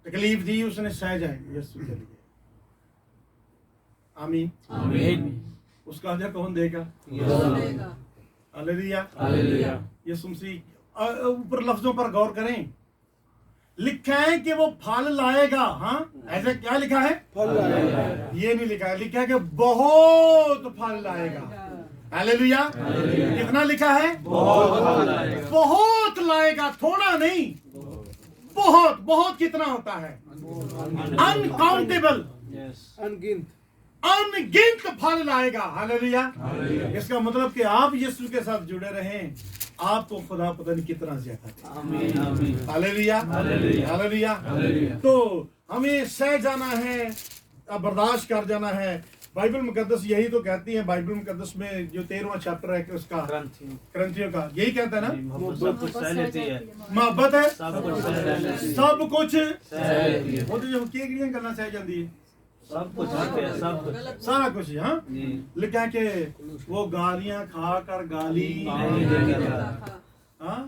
तकलीफ दी उसने सह जाएंगे यीशु के लिए। आमीन। उसका अजर कौन देगा? हालेलुया। यीशु मसीह। ऊपर लफ्जों पर गौर करें, लिखा है कि वो फल लाएगा। हाँ, ऐसा क्या लिखा है? फल लाएगा। ये नहीं लिखा है, लिखा है कि बहुत फल लाएगा। हालेलुया। कितना लिखा है? बहुत लाएगा, थोड़ा नहीं, बहुत। बहुत कितना होता है? अनकाउंटेबल, अनगिनत अनगिनत फल लाएगा। हालेलुया। इसका मतलब कि आप यीशु के साथ जुड़े रहें, आपको खुदा पता नहीं कितना ज्यादा देगा। हालेलुया। हालेलुया। तो हमें सह जाना है, बर्दाश्त कर जाना है। बाइबल मुकद्दस यही तो कहती है। बाइबल मुकद्दस में जो 13वां चैप्टर है कि उसका क्रंथियों का यही कहता है ना, मोहब्बत है सब कुछ वो तो जो केकड़ियां करना सह जाती है, सब कुछ सारा कुछ। हाँ, लिखा है कि वो गालियां खाकर गाली, हाँ,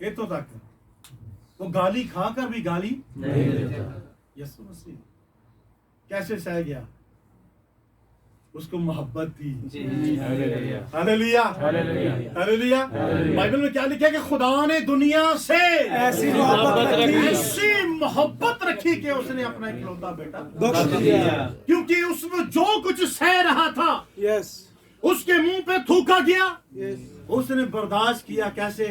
ये तो तक वो गाली खाकर भी गाली। यीशु मसीह कैसे सह गया? उसको मोहब्बत थी। हालेलुया। हालेलुया। बाइबल में क्या लिखा है कि खुदा ने दुनिया से ऐसी मोहब्बत रखी कि उसने अपना इकलौता बेटा बख्श दिया। क्योंकि उसमें जो कुछ सह रहा था यस, उसके मुंह पे थूका गया, यस, उसने बर्दाश्त किया। कैसे?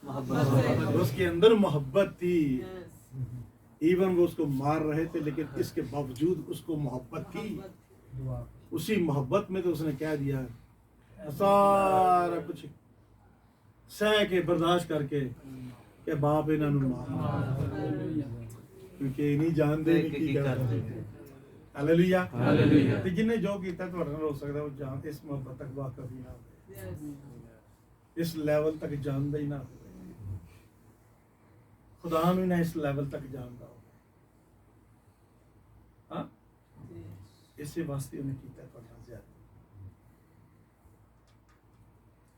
उसके अंदर मोहब्बत थी। इवन वो उसको मार रहे थे, लेकिन इसके बावजूद उसको मोहब्बत थी। उसी मोहब्बत में तो उसने कह दिया, सारा कुछ सह के बर्दाश्त करके कि बाप इन्होंने मार, क्योंकि नहीं जानते की करते। हालेलुया। ते जिन्हें जो कीता तुहाडे नाल हो सकदा वो जान इस मोहब्बत तक वाकफ ही ना हो, इस लेवल तक जानदा ही ना हो, खुदा नूं ना इस लेवल तक जानदा हो। हाँ, इसे वास्ते उन्हें कीता तुहाडे ज्यादा।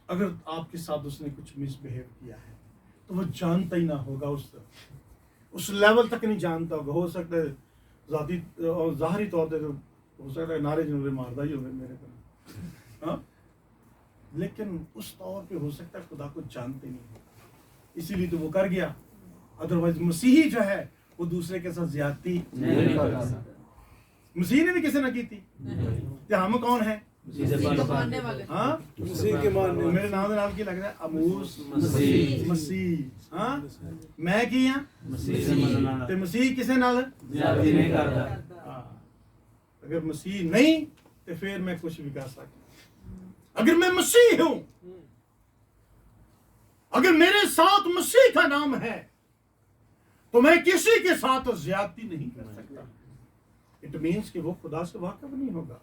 अगर आपके साथ उसने कुछ मिसबिहेव किया है तो वो जानता ही ना होगा, उस लेवल तक नहीं जानता होगा। हो सकता है जाती और ज़ाहरी तौर पे तो हो सकता है नारे जरूर मारदा ही होगा मेरे को। हाँ, लेकिन उस तौर पे हो सकता है खुदा को जानते नहीं होगा, इसीलिए तो वो कर गया। अदरवाइज मसीही जो है वो दूसरे के साथ ज्यादती नहीं करता। मसीह ने भी किसी ने की थी। तो हम कौन है? हाँ, मसीह के मानने। मेरे नाम के नाम की लग रहा है अमूस मसीह। हाँ, मैं की हाँ ते मसीह किसे नाल नहीं करता। अगर मसीह नहीं तो फिर मैं कुछ भी कर सकता। अगर मैं मसीह हूं, अगर मेरे साथ मसीह का नाम है, तो मैं किसी के साथ ज्यादती नहीं कर सकता। इट मीन्स कि वो खुदा से वाकिफ नहीं होगा,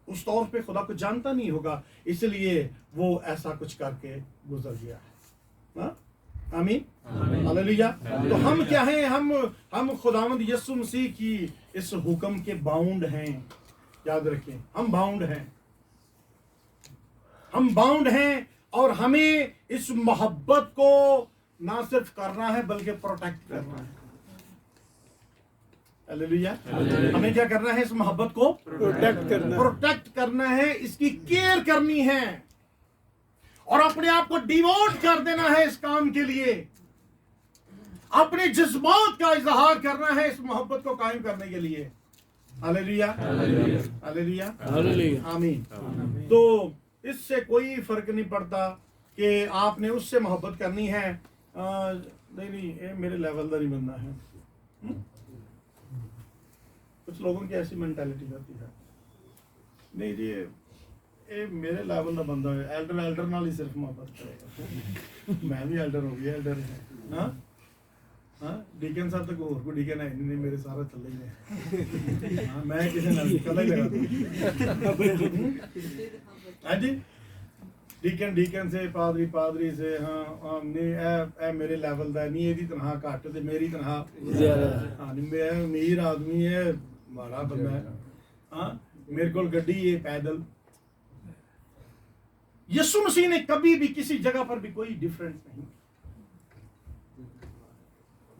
उस तौर पे खुदा को जानता नहीं होगा, इसलिए वो ऐसा कुछ करके गुजर गया है। आमीन। हालेलुया। तो हम क्या हैं? हम खुदावंद यीशु मसीह की इस हुक्म के बाउंड हैं। याद रखें, हम बाउंड हैं, हम बाउंड हैं, और हमें इस मोहब्बत को ना सिर्फ करना है बल्कि प्रोटेक्ट करना है। हालेलुया। हमें क्या करना है? इस मोहब्बत को प्रोटेक्ट करना है, इसकी केयर करनी है, और अपने आप को डिवोट कर देना है इस काम के लिए। अपने जज्बात का इजहार करना है इस मोहब्बत को कायम करने के लिए। हालेलुया। हालेलुया। आमीन। तो इससे कोई फर्क नहीं पड़ता कि आपने उससे मोहब्बत करनी है। नहीं, ये मेरे लेवल का नहीं बनना है। कुछ लोगों की ऐसी मेंटालिटी होती है, नहीं जी ये मेरे लेवल का बंदा है, एल्डर नाल ही सिर्फ मोहब्बत करेगा। मैं भी एल्डर हो गया, एल्डर है। हाँ हाँ, डीकन साहब तक और कोई डीकन है नहीं, मेरे सारा चल ही है। हाँ, मैं किसी नाल कला ही लगा। हाँ जी, डीकन से पादरी से हाँ नहीं ए मेरे लेवल दा नहीं एदी तनखा घट ते मेरी तनखा ज्यादा। हाँ नहीं मैं अमीर आदमी है माड़ा बंदा है हाँ मेरे को गड्डी है पैदल। यीशु मसीह ने कभी भी किसी जगह पर भी कोई डिफरेंस नहीं,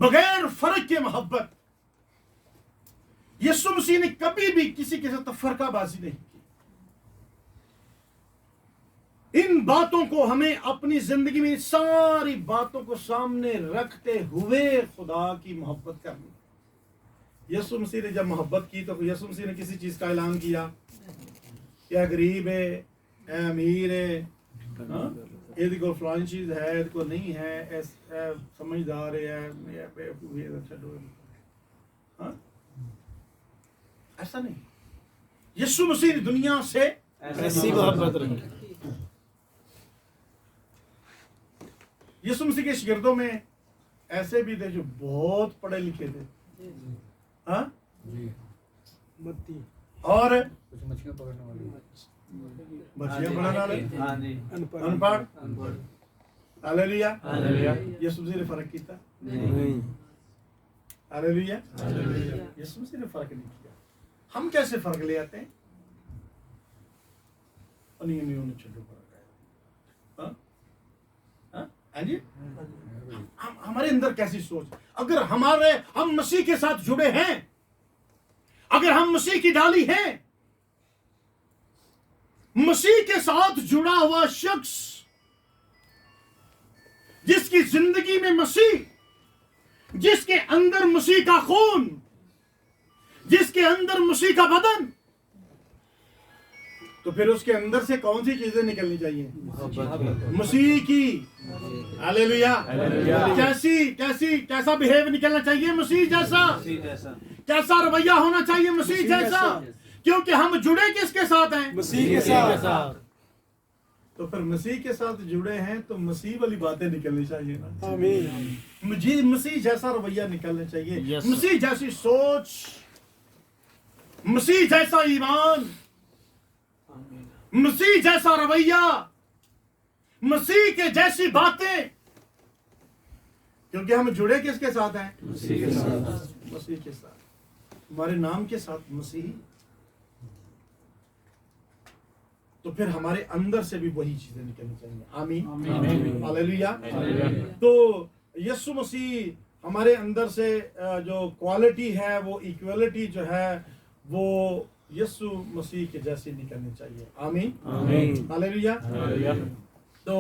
बगैर फर्क के मोहब्बत। यीशु मसीह ने कभी भी किसी के साथ फर्काबाजी नहीं की। इन बातों को हमें अपनी जिंदगी में सारी बातों को सामने रखते हुए खुदा की मोहब्बत करनी। यीशु मसीह ने जब मोहब्बत की तो यीशु मसीह ने किसी चीज का ऐलान किया, क्या गरीब है, ए अमीर है, यदि कोई फलानी चीज है, यदि कोई नहीं है, समझदार है, हाँ? ऐसा नहीं। यीशु मसीह ने दुनिया से ऐसी मोहब्बत रखी। यीशु मसीह के शिगिर्दों में ऐसे भी थे जो बहुत पढ़े लिखे थे, हाँ? मत्ती और मछलियां पकड़ने वाले, मछलियां पकड़ने वाले, अनपढ़। हालेलुया। यीशु मसीह ने फर्क किया नहीं। हालेलुया। यीशु मसीह ने फर्क नहीं किया। हम कैसे फर्क ले आते हैं? उन्हें छोड़ो फर्क है, हाँ जी। हमारे अंदर कैसी सोच, अगर हम मसीह के साथ जुड़े हैं, अगर हम मसीह की डाली हैं, मसीह के साथ जुड़ा हुआ शख्स जिसकी जिंदगी में मसीह, जिसके अंदर मसीह का खून, जिसके अंदर मसीह का बदन, तो फिर उसके अंदर से कौन सी चीजें निकलनी चाहिए? मसीह की। हालेलुया। कैसा बिहेव निकलना चाहिए? मसीह जैसा। कैसा रवैया होना चाहिए? मसीह जैसा। क्योंकि हम जुड़े किसके साथ हैं? मसीह के साथ। तो फिर मसीह के साथ जुड़े हैं तो मसीह वाली बातें निकलनी चाहिए ना। आमीन। मुझे मसीह जैसा रवैया निकलना चाहिए, मसीह जैसी सोच, मसीह जैसा ईमान, मसीह जैसा रवैया, मसीह के जैसी बातें। क्योंकि हम जुड़े किसके साथ हैं? मसीह के साथ। मसीह के साथ। हमारे नाम के साथ मसीह, तो फिर हमारे अंदर से भी वही चीजें निकलनी चाहिए। आमीन। हालेलुया। तो यीशु मसीह हमारे अंदर से जो क्वालिटी है, वो इक्वलिटी जो है, वो यीशु मसीह के जैसी निकलनी चाहिए। आमीन। हालेलुया। तो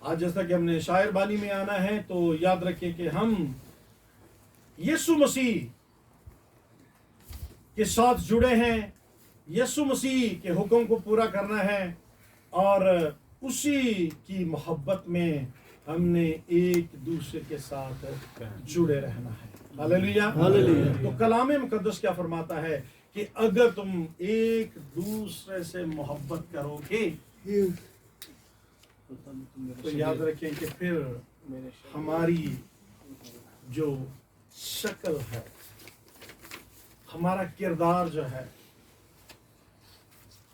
आज जैसा कि हमने शायर बानी में आना है, तो याद रखें कि हम यीशु मसीह के साथ जुड़े हैं, यीशु मसीह के हुक्म को पूरा करना है, और उसी की मोहब्बत में हमने एक दूसरे के साथ जुड़े रहना है। हालेलुया। तो कलाम मुकद्दस क्या फरमाता है कि अगर तुम एक दूसरे से मोहब्बत करोगे तो याद रखें कि फिर हमारी जो शक्ल है, हमारा किरदार जो है,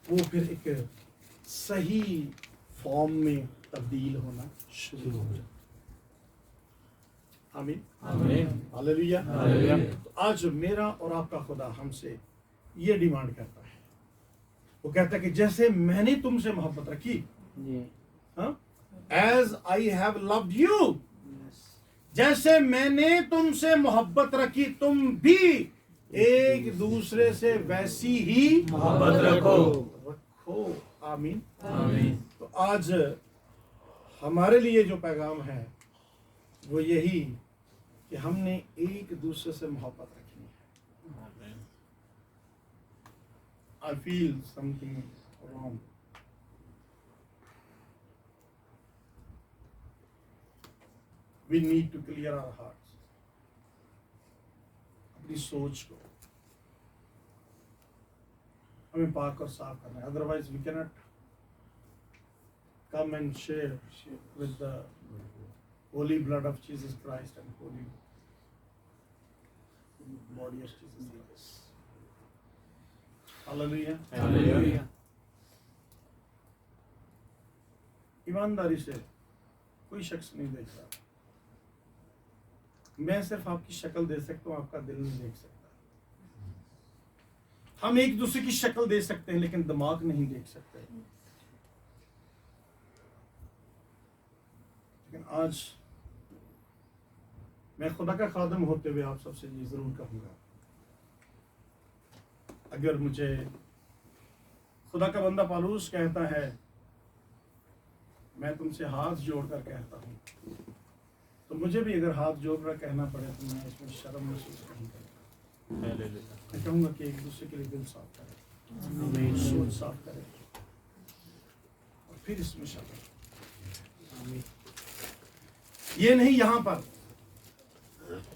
वो फिर एक सही फॉर्म में तब्दील होना शुरू हो जाए। आमीन। हालेलुया। तो आज मेरा और आपका खुदा हमसे ये डिमांड करता है, वो कहता है कि जैसे मैंने तुमसे मोहब्बत रखी, as I have loved you, जैसे मैंने तुमसे मोहब्बत रखी, तुम भी एक दूसरे से वैसी ही मोहब्बत रखो। आमीन। तो आज हमारे लिए जो पैगाम है वो यही कि हमने एक दूसरे से मोहब्बत रखनी है। I feel something wrong, we need to clear our hearts, अपनी सोच को हमें पाक और साफ करना है। Otherwise we can not come and share with the holy blood of Jesus Christ and holy body of Jesus Christ. Hallelujah. ईमानदारी से कोई शख्स नहीं देख रहा। मैं सिर्फ आपकी शक्ल दे सकता हूँ, आपका दिल नहीं देख सकता। हम एक दूसरे की शक्ल दे सकते हैं लेकिन दिमाग नहीं देख सकते। लेकिन आज मैं खुदा का खादम होते हुए आप सबसे ये जरूर कहूंगा, अगर मुझे खुदा का बंदा पालूस कहता है, मैं तुमसे हाथ जोड़कर कहता हूं, तो मुझे भी अगर हाथ जोड़कर कहना पड़े तो मैं इसमें शर्म महसूस नहीं करूंगा। मैं कहूंगा कि एक दूसरे के लिए दिल साफ करें, सोच साफ करें और फिर इसमें शामिल। ये नहीं, यहां पर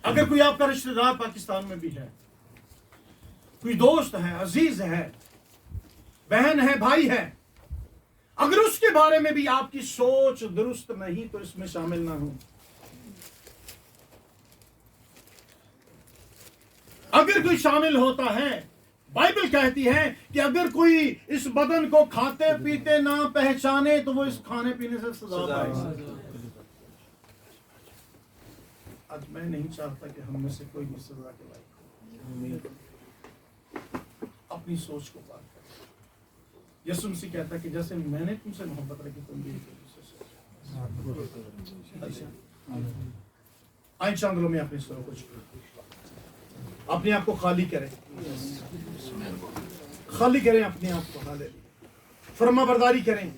अगर कोई आपका रिश्तेदार पाकिस्तान में भी है, कोई दोस्त है, अजीज है, बहन है, भाई है, अगर उसके बारे में भी आपकी सोच दुरुस्त नहीं तो इसमें शामिल ना हो। अगर कोई शामिल होता है, बाइबल कहती है कि अगर कोई इस बदन को खाते पीते ना पहचाने तो वो इस खाने पीने से सजा पाएगा। आज मैं नहीं चाहता कि हम में से कोई भी सजा के लायक हो। अपनी सोच को पार करें। यीशु मसीह कहता है कि जैसे मैंने तुमसे मोहब्बत रखी तुम भी एक दूसरे से। आए चांदलों में अपने स्वरों को छुए, अपने आप को खाली करें, खाली करें अपने आप को, हालेलुया। फर्माबरदारी करें,